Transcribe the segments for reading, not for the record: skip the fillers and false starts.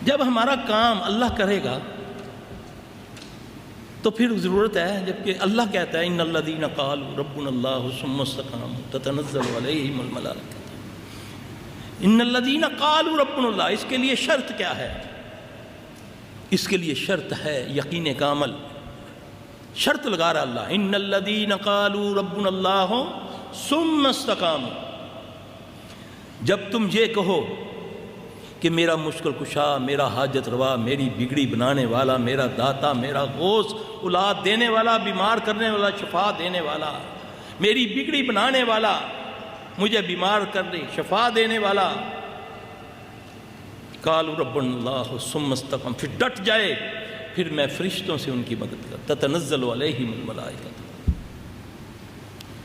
جب ہمارا کام اللہ کرے گا تو پھر ضرورت ہے، جبکہ اللہ کہتا ہے ان الذین قالوا ربنا اللہ ثم استقاموا تتنزل علیہم الملائکۃ، ان الذین قالوا ربنا اللہ، اس کے لیے شرط کیا ہے؟ اس کے لیے شرط ہے یقین کامل، شرط لگا رہا اللہ، ان الذین قالوا ربنا اللہ ثم استقاموا، جب تم یہ کہو کہ میرا مشکل کشا، میرا حاجت روا، میری بگڑی بنانے والا، میرا داتا، میرا غوث، اولاد دینے والا، بیمار کرنے والا، شفا دینے والا، میری بگڑی بنانے والا، مجھے بیمار کرنے شفا دینے والا، قالوا ربنا اللہ ثم استقاموا، پھر ڈٹ جائے، پھر میں فرشتوں سے ان کی مدد کرتا، تتنزل علیہم الملائکۃ۔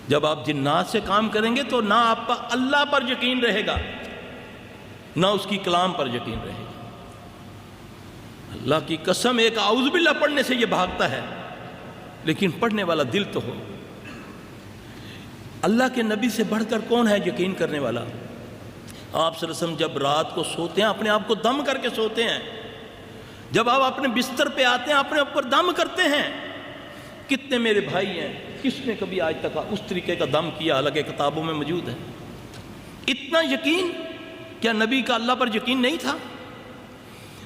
جب آپ جنات سے کام کریں گے تو نہ آپ کا اللہ پر یقین رہے گا، نہ اس کی کلام پر یقین رہے گا۔ اللہ کی قسم، ایک اعوذ باللہ پڑھنے سے یہ بھاگتا ہے، لیکن پڑھنے والا دل تو ہو۔ اللہ کے نبی سے بڑھ کر کون ہے یقین کرنے والا؟ آپ صلی اللہ علیہ وسلم جب رات کو سوتے ہیں اپنے آپ کو دم کر کے سوتے ہیں، جب آپ اپنے بستر پہ آتے ہیں اپنے اوپر دم کرتے ہیں۔ کتنے میرے بھائی ہیں، کس نے کبھی آج تک اس طریقے کا دم کیا؟ حالانکہ کتابوں میں موجود ہے۔ اتنا یقین، کیا نبی کا اللہ پر یقین نہیں تھا؟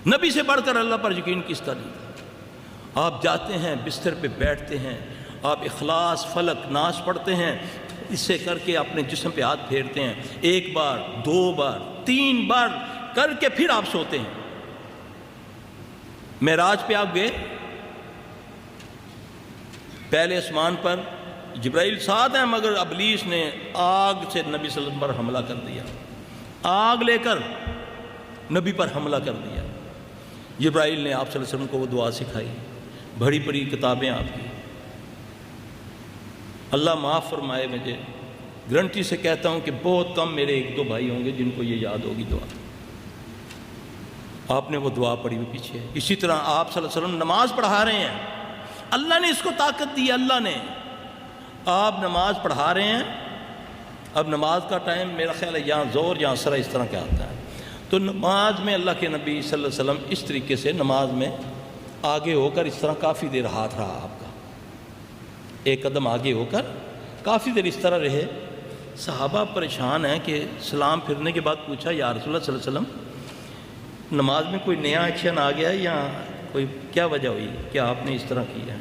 نبی سے بڑھ کر اللہ پر یقین کس کا نہیں تھا؟ آپ جاتے ہیں بستر پہ بیٹھتے ہیں، آپ اخلاص، فلق، ناس پڑھتے ہیں، اس سے کر کے اپنے جسم پہ ہاتھ پھیرتے ہیں، 1 بار 2 بار 3 بار کر کے پھر آپ سوتے ہیں۔ معراج پہ آپ گئے، پہلے آسمان پر جبرائیل ساتھ ہیں، مگر ابلیس نے آگ سے نبی صلی اللہ علیہ وسلم پر حملہ کر دیا، آگ لے کر نبی پر حملہ کر دیا۔ جبرائیل نے آپ صلی اللہ علیہ وسلم کو وہ دعا سکھائی، بڑی بڑی کتابیں آپ کی۔ اللہ معاف فرمائے، مجھے گارنٹی سے کہتا ہوں کہ بہت کم میرے 1-2 بھائی ہوں گے جن کو یہ یاد ہوگی دعا۔ آپ نے وہ دعا پڑھی ہوئی پیچھے۔ اسی طرح آپ صلی اللہ علیہ وسلم نماز پڑھا رہے ہیں، اللہ نے اس کو طاقت دی، اللہ نے۔ آپ نماز پڑھا رہے ہیں، اب نماز کا ٹائم میرا خیال ہے یہاں زور یہاں سرا اس طرح کیا آتا ہے، تو نماز میں اللہ کے نبی صلی اللہ علیہ وسلم اس طریقے سے نماز میں آگے ہو کر اس طرح کافی دیر ہاتھ رہا آپ کا، 1 قدم آگے ہو کر کافی دیر اس طرح رہے۔ صحابہ پریشان ہیں کہ سلام پھرنے کے بعد پوچھا، یا رسول اللہ صلی اللہ علیہ وسلم نماز میں کوئی نیا ایکشن آ گیا ہے یا کوئی کیا وجہ ہوئی کہ آپ نے اس طرح کیا ہے؟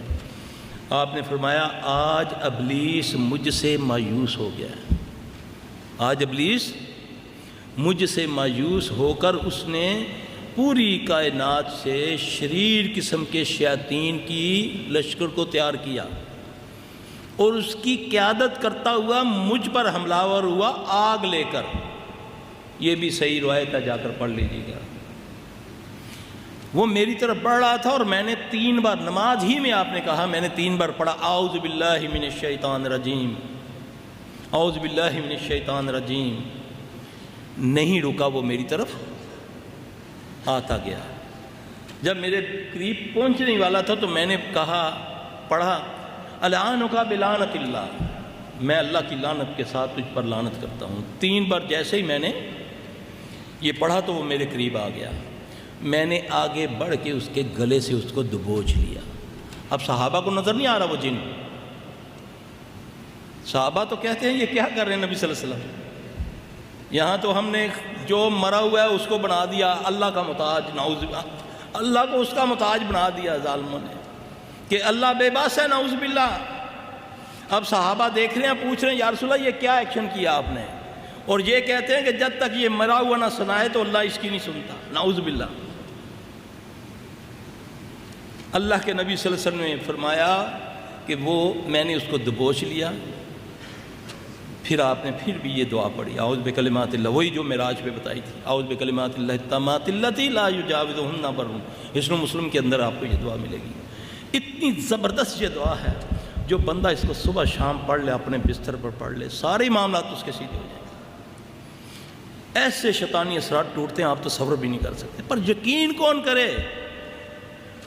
آپ نے فرمایا، آج ابلیس مجھ سے مایوس ہو گیا ہے، آج ابلیس مجھ سے مایوس ہو کر اس نے پوری کائنات سے شریر قسم کے شیاطین کی لشکر کو تیار کیا اور اس کی قیادت کرتا ہوا مجھ پر حملہ آور ہوا آگ لے کر۔ یہ بھی صحیح روایت ہے، جا کر پڑھ لیجیے گا۔ وہ میری طرف بڑھ رہا تھا اور میں نے 3 بار نماز ہی میں، آپ نے کہا، میں نے 3 بار پڑھا، اعوذ باللہ من الشیطان الرجیم، اعوذ باللہ من الشیطان الرجیم۔ نہیں رکا، وہ میری طرف آتا گیا۔ جب میرے قریب پہنچنے والا تھا تو میں نے کہا، پڑھا، العنک بلعنت اللہ، میں اللہ کی لعنت کے ساتھ تجھ پر لعنت کرتا ہوں۔ 3 بار جیسے ہی میں نے یہ پڑھا تو وہ میرے قریب آ گیا، میں نے آگے بڑھ کے اس کے گلے سے اس کو دبوچ لیا۔ اب صحابہ کو نظر نہیں آ رہا وہ جن، صحابہ تو کہتے ہیں یہ کیا کر رہے ہیں نبی صلی اللہ علیہ وسلم، یہاں تو ہم نے جو مرا ہوا ہے اس کو بنا دیا اللہ کا محتاج، نعوذ باللہ، اللہ کو اس کا محتاج بنا دیا ظالموں نے کہ اللہ بے بس ہے، نعوذ باللہ۔ اب صحابہ دیکھ رہے ہیں، پوچھ رہے ہیں، یا رسول اللہ یہ کیا ایکشن کیا آپ نے؟ اور یہ کہتے ہیں کہ جب تک یہ مرا ہوا نہ سنائے تو اللہ اس کی نہیں سنتا، نعوذ باللہ۔ اللہ کے نبی صلی اللہ علیہ وسلم نے فرمایا کہ وہ میں نے اس کو دبوچ لیا، پھر آپ نے پھر بھی یہ دعا پڑھی، اعوذ بکلمات اللہ، وہی جو معراج پہ بتائی تھی، اعوذ بکلمات اللہ التامات اللتی لا یجاوزہن بر۔ حسن مسلم کے اندر آپ کو یہ دعا ملے گی۔ اتنی زبردست یہ دعا ہے، جو بندہ اس کو صبح شام پڑھ لے، اپنے بستر پر پڑھ لے، سارے معاملات اس کے سیدھے ہو جائیں۔ ایسے شیطانی اثرات ٹوٹتے ہیں آپ تصور بھی نہیں کر سکتے۔ پر یقین کون کرے؟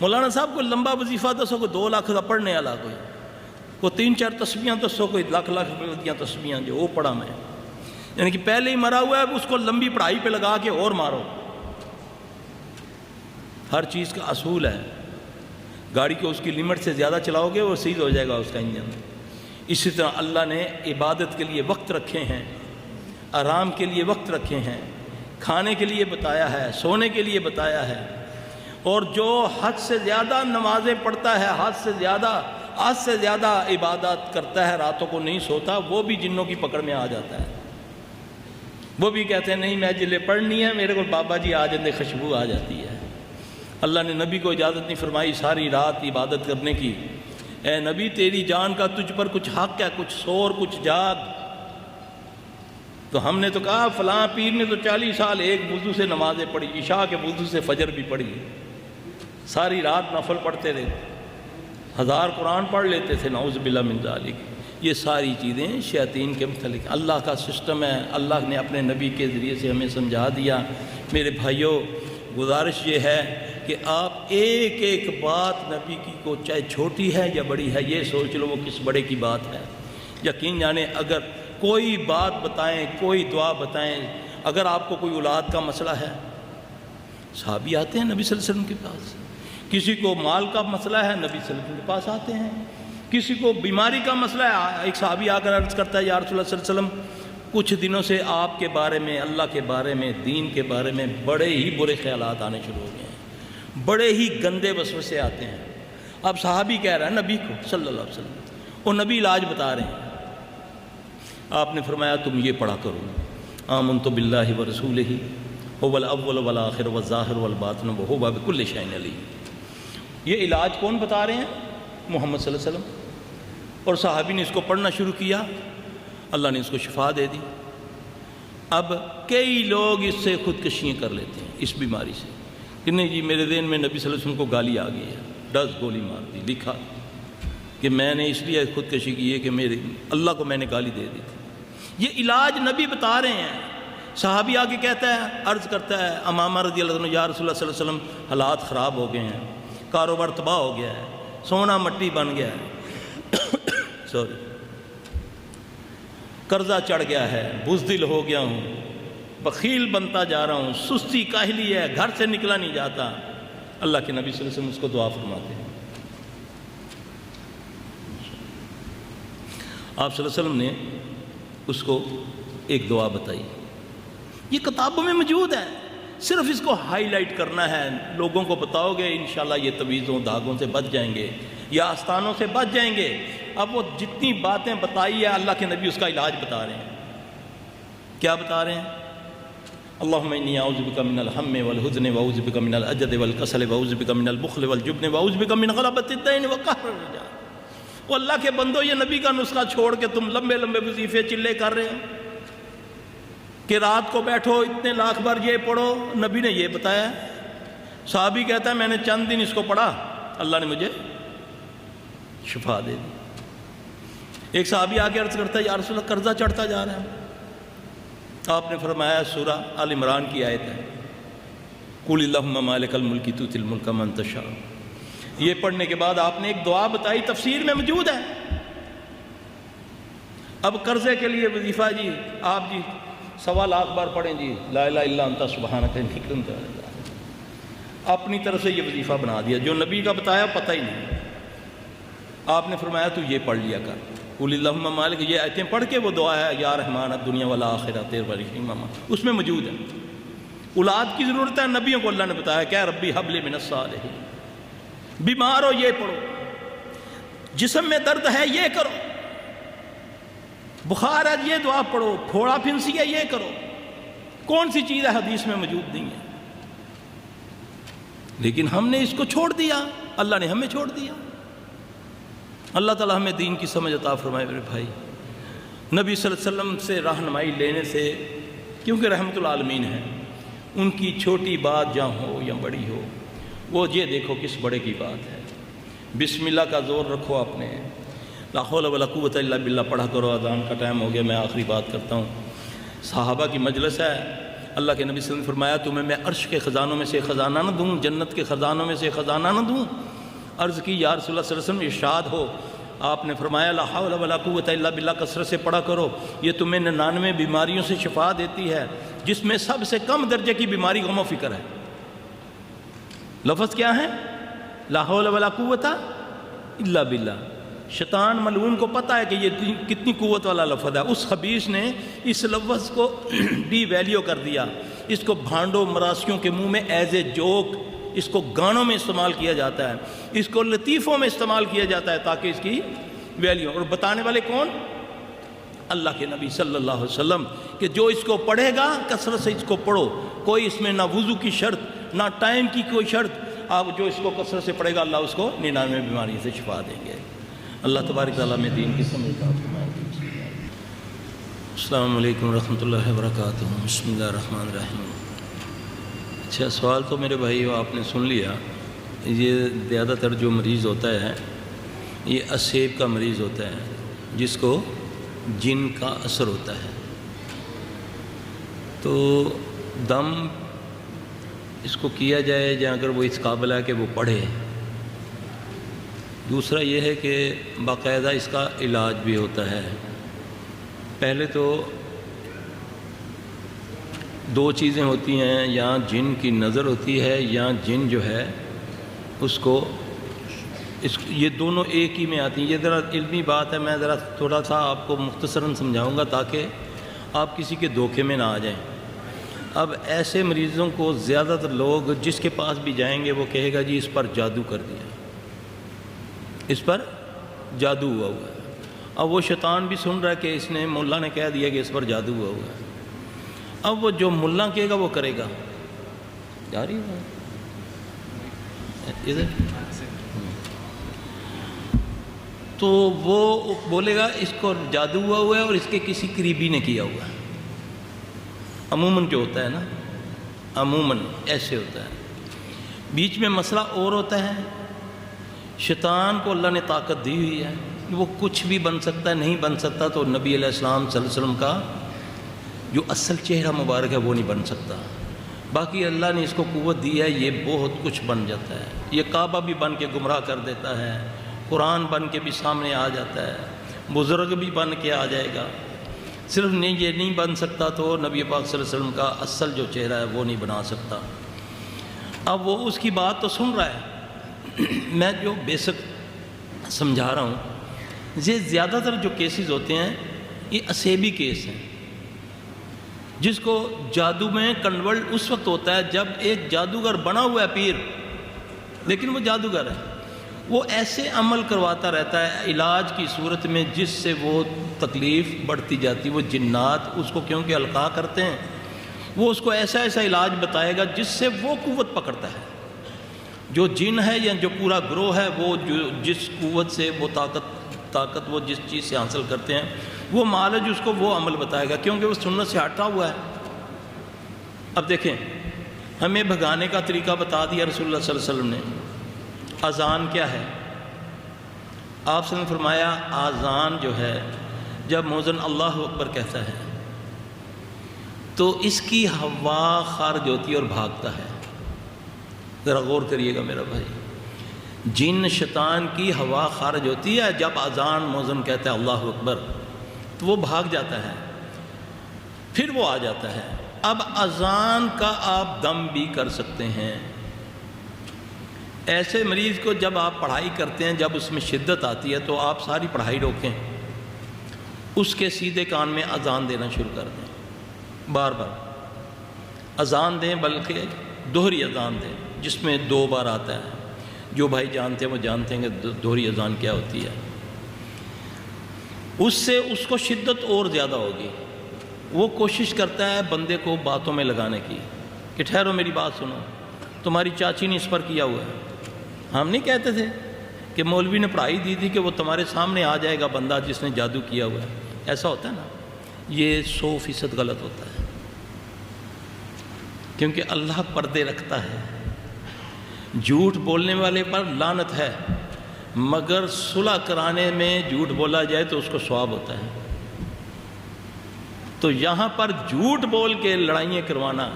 مولانا صاحب کو لمبا وظیفہ دسو، کوئی 2 لاکھ کا پڑھنے والا، کوئی 3-4 تسبیحاں دسو، کوئی لاکھ روپے تسبیحاں جو وہ پڑھا میں، یعنی کہ پہلے ہی مرا ہوا ہے اس کو لمبی پڑھائی پہ لگا کے اور مارو۔ ہر چیز کا اصول ہے، گاڑی کو اس کی لمٹ سے زیادہ چلاؤ گے وہ سیز ہو جائے گا اس کا انجن۔ اسی طرح اللہ نے عبادت کے لیے وقت رکھے ہیں، آرام کے لیے وقت رکھے ہیں، کھانے کے لیے بتایا ہے، سونے کے لیے بتایا ہے۔ اور جو حد سے زیادہ نمازیں پڑھتا ہے، حد سے زیادہ عبادت کرتا ہے، راتوں کو نہیں سوتا، وہ بھی جنوں کی پکڑ میں آ جاتا ہے۔ وہ بھی کہتے ہیں نہیں میں جلے پڑھنی ہے، میرے کو بابا جی آ جاندے، خوشبو آ جاتی ہے۔ اللہ نے نبی کو اجازت نہیں فرمائی ساری رات عبادت کرنے کی۔ اے نبی تیری جان کا تجھ پر کچھ حق ہے، کچھ سو اور کچھ جاگ۔ تو ہم نے تو کہا فلاں پیر نے تو 40 سال ایک وضو سے نمازیں پڑھی، عشاء کے وضو سے فجر بھی پڑھی، ساری رات نفل پڑھتے رہے، 1000 قرآن پڑھ لیتے تھے، نعوذ باللہ من ذالک۔ یہ ساری چیزیں شیاطین کے متعلق اللہ کا سسٹم ہے، اللہ نے اپنے نبی کے ذریعے سے ہمیں سمجھا دیا۔ میرے بھائیوں، گزارش یہ ہے کہ آپ ایک ایک بات نبی کی کو چاہے چھوٹی ہے یا بڑی ہے، یہ سوچ لو وہ کس بڑے کی بات ہے۔ یقین جانیں اگر کوئی بات بتائیں، کوئی دعا بتائیں، اگر آپ کو کوئی اولاد کا مسئلہ ہے، صحابی آتے ہیں نبی صلی اللہ علیہ وسلم کے پاس۔ کسی کو مال کا مسئلہ ہے، نبی صلی اللہ علیہ وسلم کے پاس آتے ہیں۔ کسی کو بیماری کا مسئلہ ہے، ایک صحابی آ کر عرض کرتا ہے یا رسول اللہ صلی اللہ علیہ وسلم کچھ دنوں سے آپ کے بارے میں، اللہ کے بارے میں، دین کے بارے میں بڑے ہی برے خیالات آنے شروع ہو گئے ہیں، بڑے ہی گندے وسوسے آتے ہیں۔ اب صحابی کہہ رہا ہے نبی کو صلی اللہ علیہ وسلم، اور نبی علاج بتا رہے ہیں۔ آپ نے فرمایا تم یہ پڑھا کرو، آمنت باللہ ورسولہ هو الاول والآخر والظاہر والباطن وهو بكل شیء علیم۔ یہ علاج کون بتا رہے ہیں؟ محمد صلی اللہ علیہ وسلم۔ اور صحابی نے اس کو پڑھنا شروع کیا، اللہ نے اس کو شفا دے دی۔ اب کئی لوگ اس سے خودکشیاں کر لیتے ہیں اس بیماری سے کہ نہیں جی میرے ذہن میں نبی صلی اللہ علیہ وسلم کو گالی آ گئی ہے، 10 گولی مار دی، لکھا کہ میں نے اس لیے خودکشی کی ہے کہ میرے اللہ کو میں نے گالی دے دی تھی۔ یہ علاج نبی بتا رہے ہیں۔ صحابی آگے کہتا ہے، عرض کرتا ہے امامہ رضی اللہ عنہ، یا رسول اللہ صلی اللہ علیہ وسلم حالات خراب ہو گئے ہیں، کاروبار تباہ ہو گیا ہے، سونا مٹی بن گیا ہے، سوری قرضہ چڑھ گیا ہے، بزدل ہو گیا ہوں، بخیل بنتا جا رہا ہوں، سستی کاہلی ہے، گھر سے نکلا نہیں جاتا۔ اللہ کے نبی صلی اللہ علیہ وسلم اس کو دعا فرماتے ہیں۔ آپ صلی اللہ علیہ وسلم نے اس کو ایک دعا بتائی، یہ کتابوں میں موجود ہے، صرف اس کو ہائی لائٹ کرنا ہے، لوگوں کو بتاؤ گے انشاءاللہ یہ تویزوں دھاگوں سے بچ جائیں گے یا آستانوں سے بچ جائیں گے۔ اب وہ جتنی باتیں بتائی ہے اللہ کے نبی اس کا علاج بتا رہے ہیں۔ کیا بتا رہے ہیں؟ اللہم انی اعوذ بک من الہم والحزن واعوذ بک من العجز والکسل واعوذ بک من البخل والجبن واعوذ بک من غلبۃ الدین وقہر الرجال۔ وہ اللہ کے بندو، یہ نبی کا نسخہ چھوڑ کے تم لمبے لمبے وظیفے چلے کر رہے ہو کہ رات کو بیٹھو اتنے لاکھ بار یہ پڑھو۔ نبی نے یہ بتایا۔ صحابی کہتا ہے میں نے چند دن اس کو پڑھا، اللہ نے مجھے شفا دے دی۔ ایک صحابی آ کے عرض کرتا ہے یا رسول اللہ قرضہ چڑھتا جا رہا ہے۔ آپ نے فرمایا سورہ آل عمران کی آیت ہے، قُلِ اللَّهُمَّ مَالِكَ الْمُلْكِ تُؤْتِي الْمُلْكَ مَن تَشَاءُ۔ یہ پڑھنے کے بعد آپ نے ایک دعا بتائی، تفسیر میں موجود ہے۔ اب قرضے کے لیے وظیفہ جی آپ جی 1.25 لاکھ بار پڑھیں جی لا الہ الا انت سبحانک انی کنت من الظالمین۔ اپنی طرف سے یہ وظیفہ بنا دیا، جو نبی کا بتایا پتہ ہی نہیں۔ آپ نے فرمایا تو یہ پڑھ لیا کر، قُلِ اللَّهُمَّ مَالِكَ، یہ آیتیں پڑھ کے وہ دعا ہے یا رحمان الدنیا والآخرہ تیرے ورحیم، اس میں موجود ہے۔ اولاد کی ضرورت ہے، نبیوں کو اللہ نے بتایا کہ اے ربی حب لی من الصالحین۔ بیمار ہو یہ پڑھو، جسم میں درد ہے یہ کرو، بخار ہے یہ دعا پڑھو، پھوڑا پھنسی ہے یہ کرو۔ کون سی چیز ہے حدیث میں موجود نہیں ہے، لیکن ہم نے اس کو چھوڑ دیا، اللہ نے ہمیں چھوڑ دیا۔ اللہ تعالیٰ ہمیں دین کی سمجھ عطا فرمائے۔ میرے بھائی، نبی صلی اللہ علیہ وسلم سے رہنمائی لینے سے، کیونکہ رحمت العالمین ہے، ان کی چھوٹی بات جہاں ہو یا بڑی ہو، وہ یہ دیکھو کس بڑے کی بات ہے۔ بسم اللہ کا زور رکھو اپنے، لا حول ولا قوت الا باللہ پڑھا کرو۔ اذان کا ٹائم ہو گیا، میں آخری بات کرتا ہوں۔ صحابہ کی مجلس ہے، اللہ کے نبی صلی اللہ علیہ وسلم نے فرمایا تمہیں میں عرش کے خزانوں میں سے خزانہ نہ دوں، جنت کے خزانوں میں سے خزانہ نہ دوں؟ عرض کی یا رسول اللہ صلی اللہ علیہ وسلم ارشاد ہو۔ آپ نے فرمایا لا حول ولا قوت الا باللہ کثرت سے پڑھا کرو، یہ تمہیں 99 بیماریوں سے شفا دیتی ہے، جس میں سب سے کم درجے کی بیماری غم و فکر ہے۔ لفظ کیا ہے؟ لا حول ولا قوت الا باللہ۔ شیطان ملعون کو پتہ ہے کہ یہ کتنی قوت والا لفظ ہے، اس خبیث نے اس لفظ کو ڈی ویلیو کر دیا، اس کو بھانڈوں مراسیوں کے منہ میں ایز اے جوک، اس کو گانوں میں استعمال کیا جاتا ہے، اس کو لطیفوں میں استعمال کیا جاتا ہے تاکہ اس کی ویلیو، اور بتانے والے کون؟ اللہ کے نبی صلی اللہ علیہ وسلم، کہ جو اس کو پڑھے گا کثرت سے اس کو پڑھو، کوئی اس میں نہ وضو کی شرط نہ ٹائم کی کوئی شرط، آپ جو اس کو کثرت سے پڑھے گا اللہ اس کو 99 بیماری سے شفا دیں گے۔ اللہ تبارک تعالیٰ میں دین کی سمجھ کا فرمائے۔ السلام علیکم ورحمۃ اللہ وبرکاتہ۔ بسم اللہ الرحمن الرحیم۔ اچھا، سوال تو میرے بھائی آپ نے سن لیا۔ یہ زیادہ تر جو مریض ہوتا ہے یہ اسیب کا مریض ہوتا ہے، جس کو جن کا اثر ہوتا ہے، تو دم اس کو کیا جائے یا اگر وہ اس قابل ہے کہ وہ پڑھے۔ دوسرا یہ ہے کہ باقاعدہ اس کا علاج بھی ہوتا ہے۔ پہلے تو دو چیزیں ہوتی ہیں، یا جن کی نظر ہوتی ہے یا جن جو ہے اس کو یہ دونوں ایک ہی میں آتی ہیں۔ یہ ذرا علمی بات ہے، میں ذرا تھوڑا سا آپ کو مختصراً سمجھاؤں گا تاکہ آپ کسی کے دھوکے میں نہ آ جائیں۔ اب ایسے مریضوں کو زیادہ تر لوگ جس کے پاس بھی جائیں گے وہ کہے گا جی اس پر جادو کر دیا، اس پر جادو ہوا ہے۔ اب وہ شیطان بھی سن رہا ہے کہ اس نے ملا نے کہہ دیا کہ اس پر جادو ہوا ہے۔ اب وہ جو ملا کہے گا وہ کرے گا، جاری ادھر تو وہ بولے گا اس کو جادو ہوا ہے اور اس کے کسی قریبی نے کیا ہوا ہے۔ عموماً جو ہوتا ہے نا، عموماً ایسے ہوتا ہے۔ بیچ میں مسئلہ اور ہوتا ہے، شیطان کو اللہ نے طاقت دی ہوئی ہے، وہ کچھ بھی بن سکتا ہے، نہیں بن سکتا تو نبی علیہ السلام صلی اللہ علیہ وسلم کا جو اصل چہرہ مبارک ہے وہ نہیں بن سکتا۔ باقی اللہ نے اس کو قوت دی ہے، یہ بہت کچھ بن جاتا ہے۔ یہ کعبہ بھی بن کے گمراہ کر دیتا ہے، قرآن بن کے بھی سامنے آ جاتا ہے، بزرگ بھی بن کے آ جائے گا۔ صرف نہیں یہ نہیں بن سکتا تو نبی پاک صلی اللہ علیہ وسلم کا اصل جو چہرہ ہے وہ نہیں بنا سکتا۔ اب وہ اس کی بات تو سن رہا ہے، میں جو بیسک سمجھا رہا ہوں، یہ زیادہ تر جو کیسز ہوتے ہیں یہ اسیبی کیس ہیں، جس کو جادو میں کنورٹ اس وقت ہوتا ہے جب ایک جادوگر بنا ہوا ہے پیر، لیکن وہ جادوگر ہے، وہ ایسے عمل کرواتا رہتا ہے علاج کی صورت میں جس سے وہ تکلیف بڑھتی جاتی۔ وہ جنات اس کو کیونکہ القاء کرتے ہیں، وہ اس کو ایسا ایسا علاج بتائے گا جس سے وہ قوت پکڑتا ہے۔ جو جن ہے یا جو پورا گروہ ہے، وہ جس قوت سے وہ طاقت وہ جس چیز سے حاصل کرتے ہیں، وہ معالج اس کو وہ عمل بتائے گا، کیونکہ وہ سنت سے ہٹا ہوا ہے۔ اب دیکھیں، ہمیں بھگانے کا طریقہ بتا دیا رسول اللہ صلی اللہ علیہ وسلم نے۔ اذان کیا ہے؟ آپ نے فرمایا اذان جو ہے جب مؤذن اللہ اکبر کہتا ہے تو اس کی ہوا خارج ہوتی ہے اور بھاگتا ہے۔ ذرا غور کریے گا میرا بھائی، جن شیطان کی ہوا خارج ہوتی ہے جب اذان مؤذن کہتا ہے اللہ اکبر تو وہ بھاگ جاتا ہے، پھر وہ آ جاتا ہے۔ اب اذان کا آپ دم بھی کر سکتے ہیں۔ ایسے مریض کو جب آپ پڑھائی کرتے ہیں، جب اس میں شدت آتی ہے تو آپ ساری پڑھائی روکیں، اس کے سیدھے کان میں اذان دینا شروع کر دیں، بار بار اذان دیں، بلکہ دوہری اذان دیں جس میں 2 بار آتا ہے۔ جو بھائی جانتے ہیں وہ جانتے ہیں کہ دوہری اذان کیا ہوتی ہے۔ اس سے اس کو شدت اور زیادہ ہوگی۔ وہ کوشش کرتا ہے بندے کو باتوں میں لگانے کی کہ ٹھہرو میری بات سنو، تمہاری چاچی نے اس پر کیا ہوا ہے۔ ہم نہیں کہتے تھے کہ مولوی نے پڑھائی دی تھی کہ وہ تمہارے سامنے آ جائے گا بندہ جس نے جادو کیا ہوا ہے؟ ایسا ہوتا ہے نا، یہ 100% غلط ہوتا ہے، کیونکہ اللہ پردے رکھتا ہے۔ جھوٹ بولنے والے پر لعنت ہے، مگر صلح کرانے میں جھوٹ بولا جائے تو اس کو ثواب ہوتا ہے۔ تو یہاں پر جھوٹ بول کے لڑائیاں کروانا،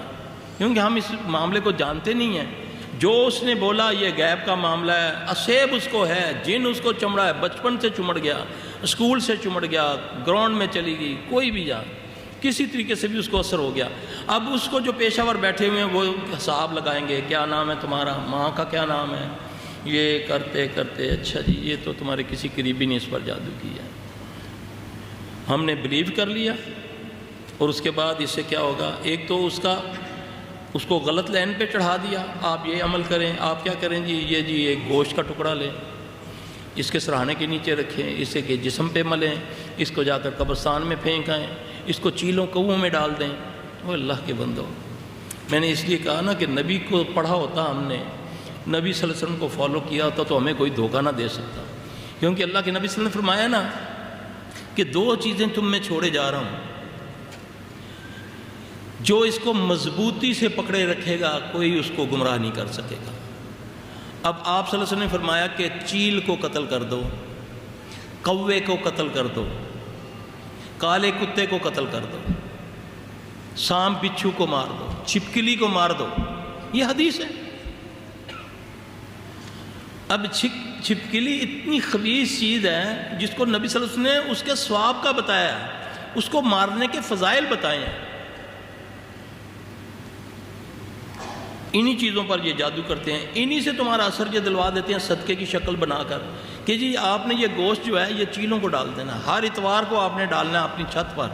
کیونکہ ہم اس معاملے کو جانتے نہیں ہیں۔ جو اس نے بولا یہ غیب کا معاملہ ہے، اسیب اس کو ہے، جن اس کو چمڑا ہے، بچپن سے چمڑ گیا، اسکول سے چمڑ گیا، گراؤنڈ میں چلی گئی، کوئی بھی جا، کسی طریقے سے بھی اس کو اثر ہو گیا. اب اس کو جو پیشہ ور بیٹھے ہوئے ہیں وہ حساب لگائیں گے, کیا نام ہے تمہارا, ماں کا کیا نام ہے, یہ کرتے کرتے اچھا جی یہ تو تمہارے کسی قریبی نے اس پر جادو کیا. ہم نے بلیو کر لیا, اور اس کے بعد اس سے کیا ہوگا, ایک تو اس کو غلط لائن پہ چڑھا دیا, آپ یہ عمل کریں, آپ کیا کریں جی ایک گوشت کا ٹکڑا لیں, اس کے سرہانے کے نیچے رکھیں, اسے کے جسم پہ ملیں, اس کو جا کر قبرستان میں پھینک آئیں, اس کو چیلوں کووں میں ڈال دیں. وہ اللہ کے بندو, میں نے اس لیے کہا نا کہ نبی کو پڑھا ہوتا, ہم نے نبی صلی اللہ علیہ وسلم کو فالو کیا ہوتا تو ہمیں کوئی دھوکہ نہ دے سکتا, کیونکہ اللہ کے نبی صلی اللہ علیہ وسلم نے فرمایا نا کہ 2 چیزیں تم میں چھوڑے جا رہا ہوں, جو اس کو مضبوطی سے پکڑے رکھے گا کوئی اس کو گمراہ نہیں کر سکے گا. اب آپ صلی اللہ علیہ وسلم نے فرمایا کہ چیل کو قتل کر دو, کوے کو قتل کر دو, کالے کتے کو قتل کر دو, سانپ بچھو کو مار دو, چھپکلی کو مار دو, یہ حدیث ہے. اب چھپکلی اتنی خبیث چیز ہے جس کو نبی صلی اللہ علیہ وسلم نے اس کے ثواب کا بتایا, اس کو مارنے کے فضائل بتائے ہیں. انہی چیزوں پر یہ جادو کرتے ہیں, انہی سے تمہارا اثر یہ دلوا دیتے ہیں صدقے کی شکل بنا کر کہ جی آپ نے یہ گوشت جو ہے یہ چیلوں کو ڈال دینا, ہر اتوار کو آپ نے ڈالنا ہے اپنی چھت پر,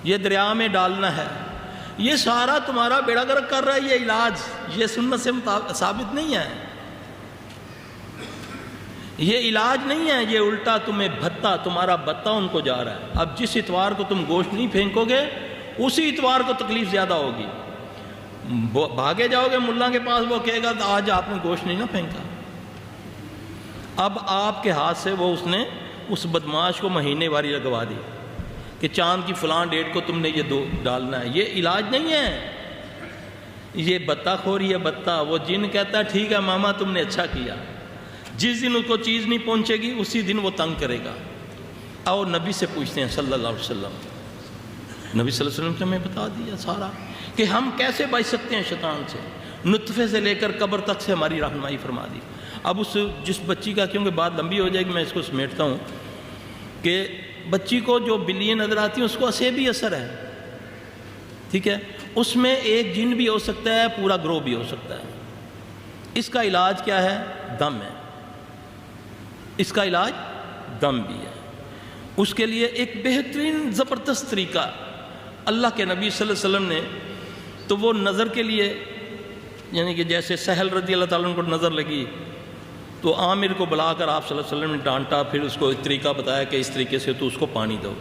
یہ دریا میں ڈالنا ہے. یہ سارا تمہارا بیڑا گرک کر رہا ہے. یہ علاج یہ سنت سے ثابت نہیں ہے, یہ علاج نہیں ہے, یہ الٹا تمہیں بھتا, تمہارا بھتا ان کو جا رہا ہے. اب جس اتوار کو تم گوشت نہیں پھینکو گے اسی اتوار کو تکلیف زیادہ ہوگی. بھاگے جاؤ گے ملا کے پاس, وہ کہے گا آج آپ نے گوشت نہیں نہ پھینکا. اب آپ کے ہاتھ سے وہ اس نے اس بدماش کو مہینے واری لگوا دی کہ چاند کی فلاں ڈیٹ کو تم نے یہ ڈالنا ہے. یہ علاج نہیں ہے, یہ بتا خوری ہے بتا. وہ جن کہتا ہے ٹھیک ہے ماما تم نے اچھا کیا, جس دن اس کو چیز نہیں پہنچے گی اسی دن وہ تنگ کرے گا. اور نبی سے پوچھتے ہیں صلی اللہ علیہ وسلم, نبی صلی اللہ علیہ وسلم سے ہمیں بتا دیا سارا کہ ہم کیسے بچ سکتے ہیں شیطان سے. نطفے سے لے کر قبر تک سے ہماری رہنمائی فرما دی. اب جس بچی کا, کیونکہ بات لمبی ہو جائے گی میں اس کو سمیٹتا ہوں, کہ بچی کو جو بلیاں نظر آتی ہیں اس کو اسے اثر ہے, ٹھیک ہے, اس میں ایک جن بھی ہو سکتا ہے, پورا گروہ بھی ہو سکتا ہے. اس کا علاج کیا ہے؟ دم ہے. اس کا علاج دم بھی ہے. اس کے لیے ایک بہترین زبردست طریقہ اللہ کے نبی صلی اللہ علیہ وسلم نے, تو وہ نظر کے لیے, یعنی کہ جیسے سہل رضی اللہ تعالیٰ عنہ کو نظر لگی تو عامر کو بلا کر آپ صلی اللہ علیہ وسلم نے ڈانٹا, پھر اس کو ایک طریقہ بتایا کہ اس طریقے سے تو اس کو پانی دو.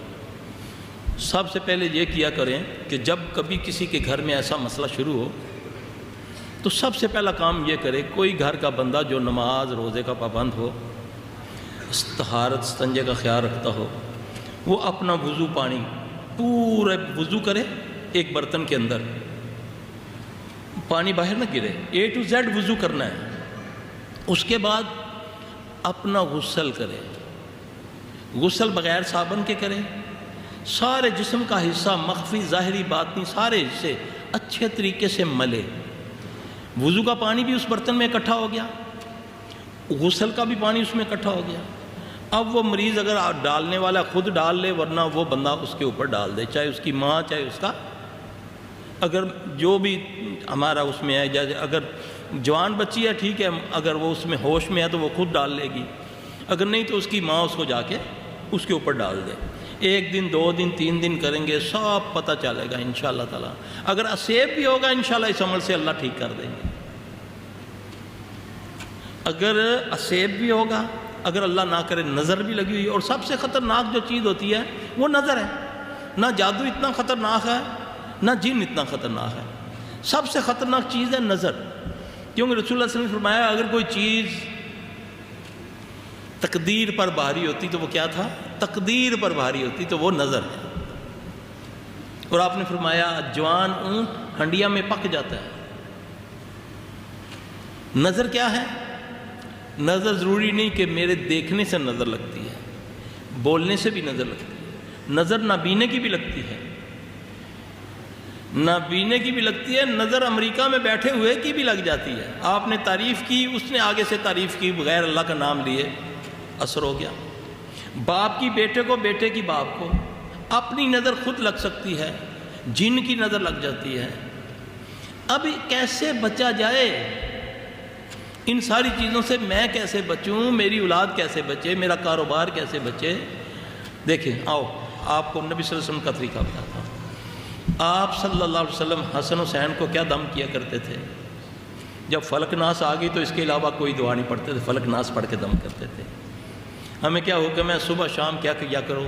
سب سے پہلے یہ کیا کریں کہ جب کبھی کسی کے گھر میں ایسا مسئلہ شروع ہو تو سب سے پہلا کام یہ کرے, کوئی گھر کا بندہ جو نماز روزے کا پابند ہو, طہارت استنجے کا خیال رکھتا ہو, وہ اپنا وضو پانی پورا وضو کرے ایک برتن کے اندر, پانی باہر نہ گرے, A to Z وضو کرنا ہے. اس کے بعد اپنا غسل کرے, غسل بغیر صابن کے کرے, سارے جسم کا حصہ مخفی ظاہری باطنی سارے حصے اچھے طریقے سے ملے. وضو کا پانی بھی اس برتن میں اکٹھا ہو گیا, غسل کا بھی پانی اس میں اکٹھا ہو گیا. اب وہ مریض اگر ڈالنے والا خود ڈال لے, ورنہ وہ بندہ اس کے اوپر ڈال دے, چاہے اس کی ماں چاہے اس کا, اگر جو بھی ہمارا اس میں ہے, جیسے اگر جوان بچی ہے ٹھیک ہے, اگر وہ اس میں ہوش میں ہے تو وہ خود ڈال لے گی, اگر نہیں تو اس کی ماں اس کو جا کے اس کے اوپر ڈال دے. 1 دن 2 دن 3 دن کریں گے سب پتہ چلے گا انشاءاللہ تعالیٰ. اگر اسیب بھی ہوگا انشاءاللہ اس عمل سے اللہ ٹھیک کر دیں گے. اگر اسیب بھی ہوگا, اگر اللہ نہ کرے نظر بھی لگی ہوئی, اور سب سے خطرناک جو چیز ہوتی ہے وہ نظر ہے. نہ جادو اتنا خطرناک ہے نہ جن اتنا خطرناک ہے, سب سے خطرناک چیز ہے نظر. کیونکہ رسول اللہ صلی اللہ علیہ وسلم نے فرمایا اگر کوئی چیز تقدیر پر بھاری ہوتی تو وہ کیا تھا؟ تقدیر پر بھاری ہوتی تو وہ نظر ہے. اور آپ نے فرمایا جوان اونٹ ہنڈیا میں پک جاتا ہے. نظر کیا ہے؟ نظر ضروری نہیں کہ میرے دیکھنے سے نظر لگتی ہے, بولنے سے بھی نظر لگتی ہے. نظر نابینے کی بھی لگتی ہے, نابینے کی بھی لگتی ہے, نظر امریکہ میں بیٹھے ہوئے کی بھی لگ جاتی ہے. آپ نے تعریف کی, اس نے آگے سے تعریف کی بغیر اللہ کا نام لیے, اثر ہو گیا. باپ کی بیٹے کو, بیٹے کی باپ کو, اپنی نظر خود لگ سکتی ہے، جن کی نظر لگ جاتی ہے۔ اب کیسے بچا جائے ان ساری چیزوں سے؟ میں کیسے بچوں، میری اولاد کیسے بچے، میرا کاروبار کیسے بچے؟ دیکھیں، آؤ آپ کو نبی صلی اللہ علیہ وسلم کا طریقہ بتاتا ہوں۔ آپ صلی اللہ علیہ وسلم حسن حسین کو کیا دم کیا کرتے تھے؟ جب فلک ناس آ گئی تو اس کے علاوہ کوئی دعا نہیں پڑھتے تھے، فلک ناس پڑھ کے دم کرتے تھے۔ ہمیں کیا حکم ہے؟ صبح شام کیا کیا کرو؟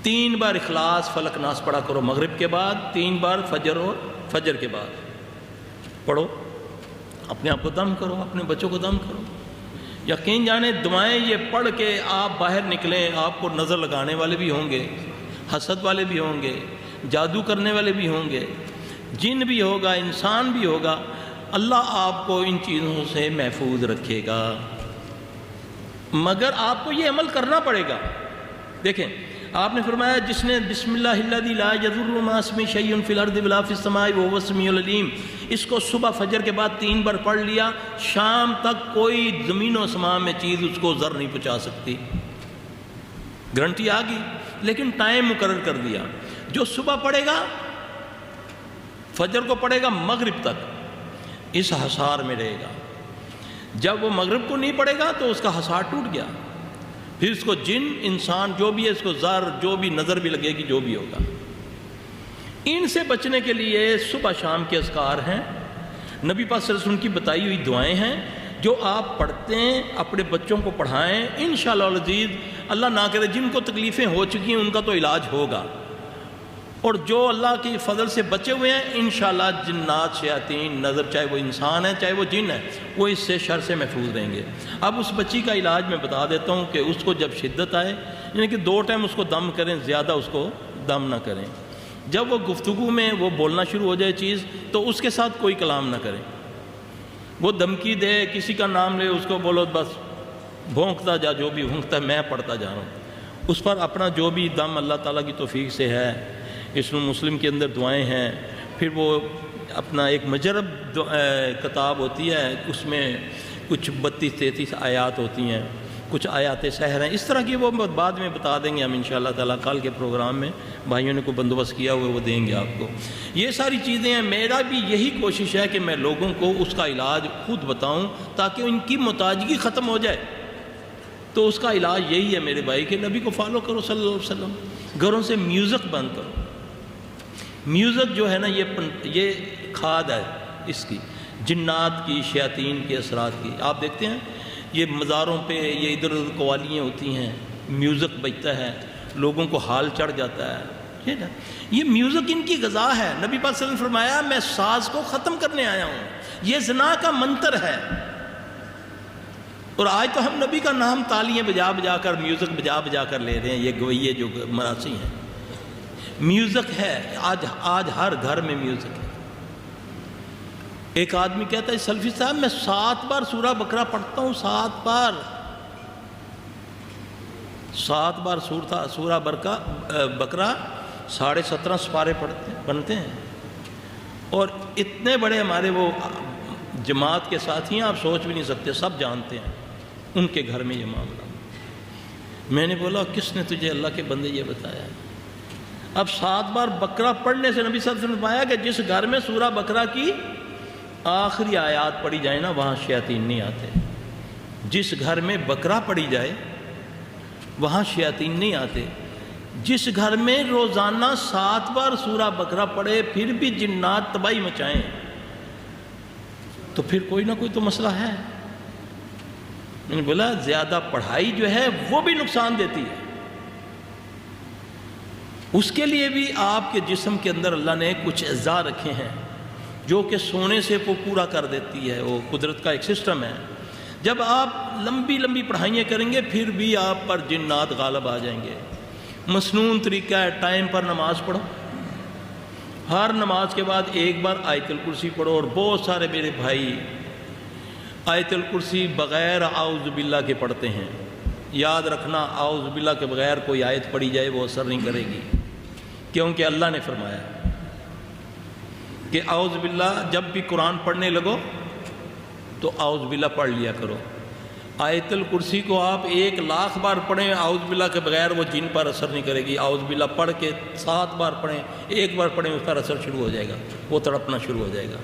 3 بار اخلاص فلک ناس پڑھا کرو، مغرب کے بعد 3 بار فجر اور فجر کے بعد پڑھو، اپنے آپ کو دم کرو، اپنے بچوں کو دم کرو۔ یقین جانیں دعائیں یہ پڑھ کے آپ باہر نکلیں، آپ کو نظر لگانے والے بھی ہوں گے، حسد والے بھی ہوں گے، جادو کرنے والے بھی ہوں گے، جن بھی ہوگا، انسان بھی ہوگا، اللہ آپ کو ان چیزوں سے محفوظ رکھے گا، مگر آپ کو یہ عمل کرنا پڑے گا۔ دیکھیں آپ نے فرمایا جس نے بسم اللہ الذی لا یضر مع اسمہ شیء فی الارض ولا فی السماء وهو السمیع العلیم، اس کو صبح فجر کے بعد 3 بار پڑھ لیا، شام تک کوئی زمین و آسمان میں چیز اس کو ضر نہیں پہنچا سکتی۔ گارنٹی آ گئی، لیکن ٹائم مقرر کر دیا، جو صبح پڑھے گا، فجر کو پڑھے گا، مغرب تک اس حصار میں رہے گا۔ جب وہ مغرب کو نہیں پڑھے گا تو اس کا حصار ٹوٹ گیا، پھر اس کو جن، انسان جو بھی ہے، اس کو زر، جو بھی نظر بھی لگے گی، جو بھی ہوگا۔ ان سے بچنے کے لیے صبح شام کے اذکار ہیں، نبی پاک صلی اللہ علیہ وسلم کی بتائی ہوئی دعائیں ہیں، جو آپ پڑھتے ہیں، اپنے بچوں کو پڑھائیں، انشاءاللہ العزیز اللہ نہ کرے جن کو تکلیفیں ہو چکی ہیں ان کا تو علاج ہوگا، اور جو اللہ کی فضل سے بچے ہوئے ہیں انشاءاللہ جنات، شیاطین، نظر، چاہے وہ انسان ہے چاہے وہ جن ہے، وہ اس سے شر سے محفوظ رہیں گے۔ اب اس بچی کا علاج میں بتا دیتا ہوں کہ اس کو جب شدت آئے، یعنی کہ 2 ٹائم اس کو دم کریں، زیادہ اس کو دم نہ کریں۔ جب وہ گفتگو میں وہ بولنا شروع ہو جائے چیز، تو اس کے ساتھ کوئی کلام نہ کریں، وہ دھمکی دے، کسی کا نام لے، اس کو بولو بس بھونکتا جا، جو بھی بھونکتا ہے میں پڑھتا جا رہا ہوں، اس پر اپنا جو بھی دم اللہ تعالیٰ کی توفیق سے ہے۔ اسم مسلم کے اندر دعائیں ہیں، پھر وہ اپنا ایک مجرب کتاب ہوتی ہے، اس میں کچھ 32-33 آیات ہوتی ہیں، کچھ آیات سحر ہیں، اس طرح کی وہ بعد میں بتا دیں گے ہم انشاءاللہ تعالیٰ، کل کے پروگرام میں بھائیوں نے کوئی بندوبست کیا ہوا ہے وہ دیں گے آپ کو۔ یہ ساری چیزیں ہیں، میرا بھی یہی کوشش ہے کہ میں لوگوں کو اس کا علاج خود بتاؤں تاکہ ان کی محتاجگی ختم ہو جائے۔ تو اس کا علاج یہی ہے میرے بھائی کہ نبی کو فالو کرو صلی اللہ علیہ وسلم، گھروں سے میوزک بند کرو۔ میوزک جو ہے نا یہ کھاد ہے اس کی، جنات کی، شیاطین کے اثرات کی۔ آپ دیکھتے ہیں یہ مزاروں پہ یہ ادھر ادھر قوالیاں ہوتی ہیں، میوزک بجتا ہے، لوگوں کو حال چڑھ جاتا ہے، یہ میوزک ان کی غذا ہے۔ نبی پاک صلی اللہ علیہ وسلم نے فرمایا میں ساز کو ختم کرنے آیا ہوں، یہ زنا کا منتر ہے۔ اور آج تو ہم نبی کا نام تالیاں بجا بجا کر، میوزک بجا بجا کر لے رہے ہیں، یہ گوئیے جو مراسی ہیں، میوزک ہے، آج ہر گھر میں میوزک ہے۔ ایک آدمی کہتا ہے سلفی صاحب میں 7 بار سورہ بقرہ پڑھتا ہوں، 7 بار سورہ بقرہ 17.5 سپارے بنتے ہیں، اور اتنے بڑے ہمارے وہ جماعت کے ساتھی ہیں، آپ سوچ بھی نہیں سکتے، سب جانتے ہیں ان کے گھر میں یہ معاملہ۔ میں نے بولا کس نے تجھے اللہ کے بندے یہ بتایا؟ اب 7 بار بقرہ پڑھنے سے نبی صلی اللہ علیہ وسلم نے فرمایا کہ جس گھر میں سورہ بقرہ کی آخری آیات پڑھی جائے نا وہاں شیاطین نہیں آتے۔ جس گھر میں بقرہ پڑھی جائے وہاں شیاطین نہیں آتے۔ جس گھر میں روزانہ 7 بار سورہ بقرہ پڑھے پھر بھی جنات تباہی مچائیں تو پھر کوئی نہ کوئی تو مسئلہ ہے۔ میں نے بولا زیادہ پڑھائی جو ہے وہ بھی نقصان دیتی ہے، اس کے لیے بھی آپ کے جسم کے اندر اللہ نے کچھ اجزاء رکھے ہیں جو کہ سونے سے وہ پورا کر دیتی ہے، وہ قدرت کا ایک سسٹم ہے۔ جب آپ لمبی لمبی پڑھائیاں کریں گے پھر بھی آپ پر جنات غالب آ جائیں گے۔ مسنون طریقہ ہے، ٹائم پر نماز پڑھو، ہر نماز کے بعد 1 بار آیت الکرسی پڑھو، اور بہت سارے میرے بھائی آیت الکرسی بغیر اعوذ باللہ کے پڑھتے ہیں۔ یاد رکھنا اعوذ باللہ کے بغیر کوئی آیت پڑھی جائے وہ اثر نہیں کرے گی، کیونکہ اللہ نے فرمایا کہ اعوذ باللہ جب بھی قرآن پڑھنے لگو تو اعوذ باللہ پڑھ لیا کرو۔ آیت الکرسی کو آپ 1,00,000 بار پڑھیں اعوذ باللہ کے بغیر وہ جن پر اثر نہیں کرے گی. اعوذ باللہ پڑھ کے 7 بار پڑھیں، 1 بار پڑھیں اس پر اثر شروع ہو جائے گا، وہ تڑپنا شروع ہو جائے گا.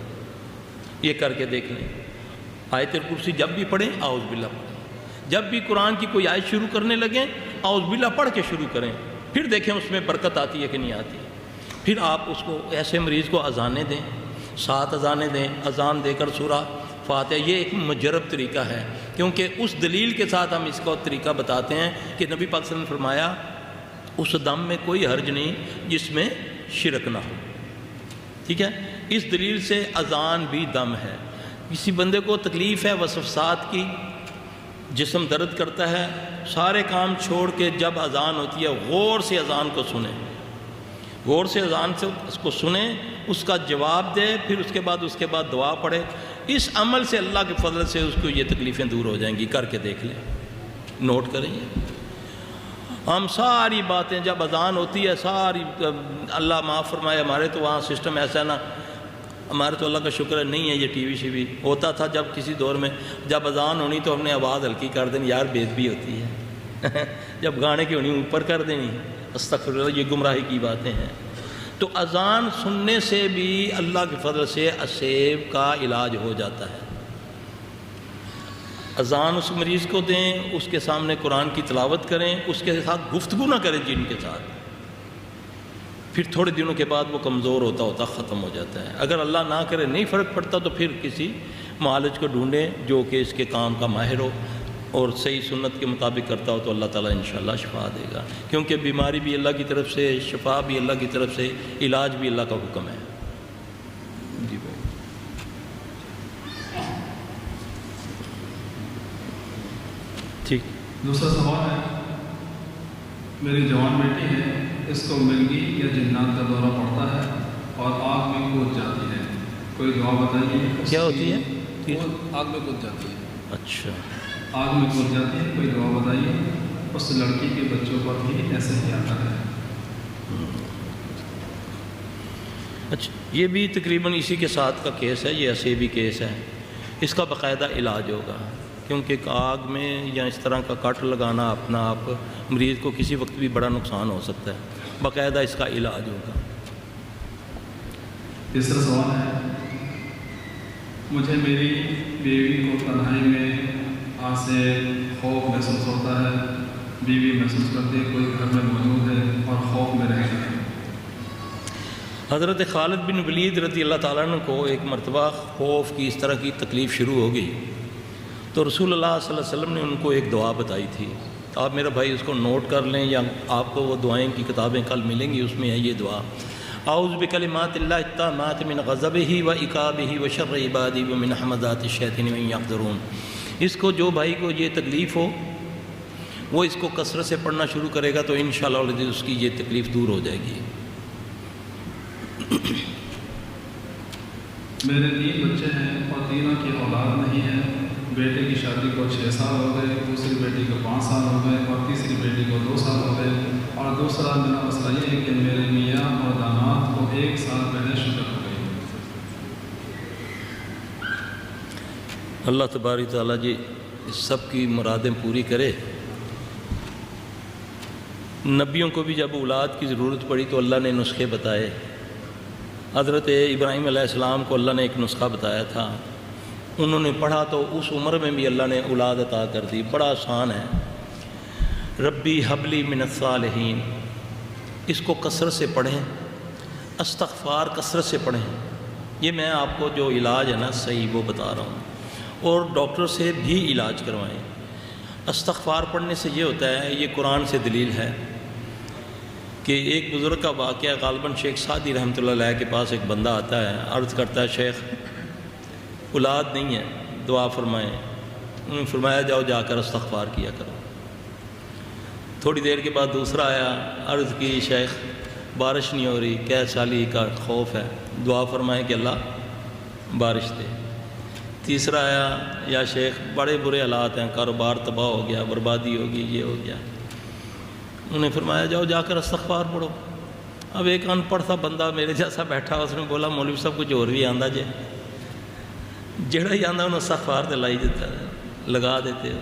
یہ کر کے دیکھ لیں. آیت الکرسی جب بھی پڑھیں اعوذ باللہ پڑھیں. جب بھی قرآن کی کوئی آیت شروع کرنے لگیں اعوذ باللہ پڑھ کے شروع کریں، پھر دیکھیں اس میں برکت آتی ہے کہ نہیں آتی. پھر آپ اس کو ایسے مریض کو اذانیں دیں، 7 اذانیں دیں، اذان دے کر سورہ فاتحہ. یہ ایک مجرب طریقہ ہے، کیونکہ اس دلیل کے ساتھ ہم اس کو طریقہ بتاتے ہیں کہ نبی پاک صلی اللہ علیہ وسلم نے فرمایا اس دم میں کوئی حرج نہیں جس میں شرک نہ ہو. ٹھیک ہے، اس دلیل سے اذان بھی دم ہے. کسی بندے کو تکلیف ہے وسوسات کی، جسم درد کرتا ہے، سارے کام چھوڑ کے جب اذان ہوتی ہے غور سے اذان کو سنیں، غور سے اذان سے اس کو سنیں، اس کا جواب دے، پھر اس کے بعد دعا پڑھے. اس عمل سے اللہ کے فضل سے اس کو یہ تکلیفیں دور ہو جائیں گی. کر کے دیکھ لیں، نوٹ کریں. ہم ساری باتیں جب اذان ہوتی ہے ساری، اللہ معاف فرمائے، ہمارے تو وہاں سسٹم ایسا ہے نا، ہمارے تو اللہ کا شکر ہے نہیں ہے یہ ٹی وی شی وی. ہوتا تھا جب کسی دور میں جب اذان ہونی تو ہم نے آواز ہلکی کر دینی، یار بے ادبی ہوتی ہے. جب گانے کی ہونی اوپر کر دینی، استغفر اللہ، یہ گمراہی کی باتیں ہیں. تو اذان سننے سے بھی اللہ کے فضل سے اسیب کا علاج ہو جاتا ہے. اذان اس مریض کو دیں، اس کے سامنے قرآن کی تلاوت کریں، اس کے ساتھ گفتگو نہ کریں جن کے ساتھ. پھر تھوڑے دنوں کے بعد وہ کمزور ہوتا ختم ہو جاتا ہے. اگر اللہ نہ کرے نہیں فرق پڑتا تو پھر کسی معالج کو ڈھونڈیں جو کہ اس کے کام کا ماہر ہو اور صحیح سنت کے مطابق کرتا ہو، تو اللہ تعالیٰ انشاءاللہ شفا دے گا. کیونکہ بیماری بھی اللہ کی طرف سے، شفا بھی اللہ کی طرف سے، علاج بھی اللہ کا حکم ہے. جی بھائی. ٹھیک. دوسرا سوال ہے، میری جوان بیٹی ہے، اس کو مرگی یا جنات کا دورہ پڑتا ہے اور آگ میں کود جاتی ہے، کوئی دعا بتائیے. کیا ہوتی ہے؟ آگ میں کود جاتی ہے. اچھا، آگ میں کود جاتی ہے، کوئی دعا بتائیے. اس لڑکی کے بچوں پر بھی ایسے ہی آتا ہے. اچھا، یہ بھی تقریباً اسی کے ساتھ کا کیس ہے، یہ ایسے بھی کیس ہے. اس کا باقاعدہ علاج ہوگا، کیونکہ آگ میں یا اس طرح کا کٹ لگانا اپنا آپ مریض کو کسی وقت بھی بڑا نقصان ہو سکتا ہے. باقاعدہ اس کا علاج ہوگا. تیسرا سوال ہے، مجھے میری بیوی کو تنہائی میں آج سے خوف محسوس ہوتا ہے. بیوی محسوس کرتی ہے کوئی گھر میں موجود ہے اور خوف میں رہتی ہے. حضرت خالد بن ولید رضی اللہ تعالیٰ عنہ کو ایک مرتبہ خوف کی اس طرح کی تکلیف شروع ہو گئی تو رسول اللہ صلی اللہ علیہ وسلم نے ان کو ایک دعا بتائی تھی. آپ میرا بھائی اس کو نوٹ کر لیں، یا آپ کو وہ دعائیں کی کتابیں کل ملیں گی، اس میں ہے یہ دعا: اعوذ بکلمات اللہ التامات من غضبہ و عقابہ و شر عبادہ و من حمزات الشیاطین وان یحضرون. اس کو جو بھائی کو یہ تکلیف ہو وہ اس کو کثرت سے پڑھنا شروع کرے گا تو انشاءاللہ اس کی یہ تکلیف دور ہو جائے گی. میرے 3 بچے ہیں اور تینوں کی اولاد نہیں ہے. بیٹے کی شادی کو 6 سال ہو گئے، دوسری بیٹی کو 5 سال ہو گئے اور تیسری بیٹی کو 2 سال ہو گئے. اور دوسرا میرا مسئلہ یہ ہے کہ میرے میاں اور داماد کو 1 سال پہلے شوگر ہو گئی. اللہ تبارک تعالیٰ جی سب کی مرادیں پوری کرے. نبیوں کو بھی جب اولاد کی ضرورت پڑی تو اللہ نے نسخے بتائے. حضرت ابراہیم علیہ السلام کو اللہ نے ایک نسخہ بتایا تھا، انہوں نے پڑھا تو اس عمر میں بھی اللہ نے اولاد عطا کر دی. بڑا آسان ہے. ربی حبلی من الصالحین، اس کو کثرت سے پڑھیں، استغفار کثرت سے پڑھیں. یہ میں آپ کو جو علاج ہے نا صحیح وہ بتا رہا ہوں، اور ڈاکٹر سے بھی علاج کروائیں. استغفار پڑھنے سے یہ ہوتا ہے، یہ قرآن سے دلیل ہے کہ ایک بزرگ کا واقعہ، غالباً شیخ سعدی رحمۃ اللہ علیہ کے پاس ایک بندہ آتا ہے، عرض کرتا ہے شیخ اولاد نہیں ہے، دعا فرمائیں. انہوں نے فرمایا جاؤ جا کر استغفار کیا کرو. تھوڑی دیر کے بعد دوسرا آیا، عرض کی شیخ بارش نہیں ہو رہی، قحط سالی کا خوف ہے، دعا فرمائیں کہ اللہ بارش دے. تیسرا آیا، یا شیخ بڑے برے حالات ہیں، کاروبار تباہ ہو گیا، بربادی ہوگی، یہ ہو گیا. انہوں نے فرمایا جاؤ جا کر استغفار پڑھو. اب ایک ان پڑھ تھا بندہ میرے جیسا بیٹھا، اس نے بولا مولوی صاحب کچھ اور بھی آندا جے، جڑا ہی آندا انہوں استغفار تے لائی دیتا ہے، لگا دیتے ہو.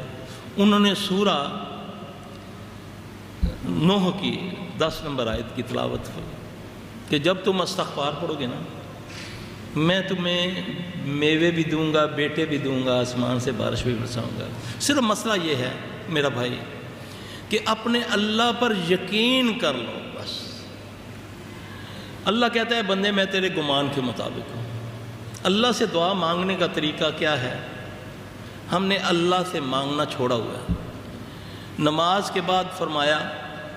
انہوں نے سورہ نوح کی 10 نمبر آیت کی تلاوت کی کہ جب تم استغفار پڑھو گے نا میں تمہیں میوے بھی دوں گا، بیٹے بھی دوں گا، آسمان سے بارش بھی برساؤں گا۔ صرف مسئلہ یہ ہے میرا بھائی کہ اپنے اللہ پر یقین کر لو بس۔ اللہ کہتا ہے بندے میں تیرے گمان کے مطابق ہوں۔ اللہ سے دعا مانگنے کا طریقہ کیا ہے؟ ہم نے اللہ سے مانگنا چھوڑا ہوا ہے۔ نماز کے بعد فرمایا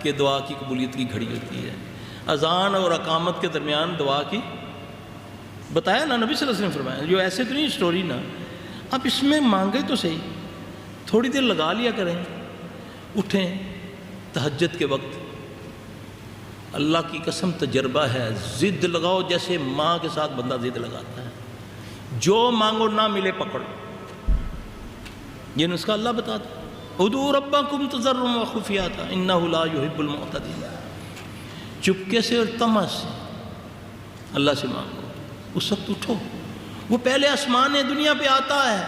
کہ دعا کی قبولیت کی گھڑی ہوتی ہے، اذان اور اقامت کے درمیان دعا کی بتایا نا نبی صلی اللہ علیہ وسلم فرمایا۔ جو ایسے تو نہیں اسٹوری نا، اب اس میں مانگے تو صحیح، تھوڑی دیر لگا لیا کریں، اٹھیں تہجد کے وقت، اللہ کی قسم تجربہ ہے، ضد لگاؤ جیسے ماں کے ساتھ بندہ ضد لگاتا ہے، جو مانگو نہ ملے پکڑ، یہ نسخہ اللہ بتاتا ہے۔ ادعوا ربکم تضرعا وخفیۃ انہ لا یحب المعتدین، چپکے سے اور طمع سے اللہ سے مانگو، اس وقت اٹھو، وہ پہلے آسمان دنیا پہ آتا ہے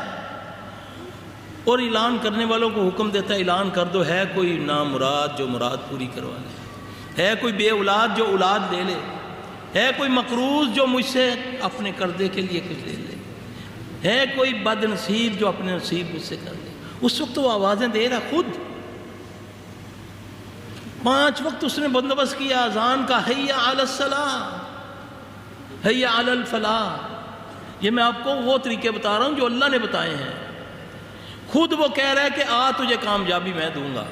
اور اعلان کرنے والوں کو حکم دیتا ہے اعلان کر دو، ہے کوئی نامراد جو مراد پوری کروا لے، ہے کوئی بے اولاد جو اولاد لے لے، ہے کوئی مقروض جو مجھ سے اپنے قرضے کے لیے کچھ لے لے، ہے کوئی بد نصیب جو اپنے نصیب مجھ سے کر لے۔ اس وقت وہ آوازیں دے رہا خود، 5 وقت اس نے بندوبست کیا اذان کا، حی علی الصلاۃ، حی علی الفلاح۔ یہ میں آپ کو وہ طریقے بتا رہا ہوں جو اللہ نے بتائے ہیں، خود وہ کہہ رہا ہے کہ تجھے کامیابی میں دوں گا۔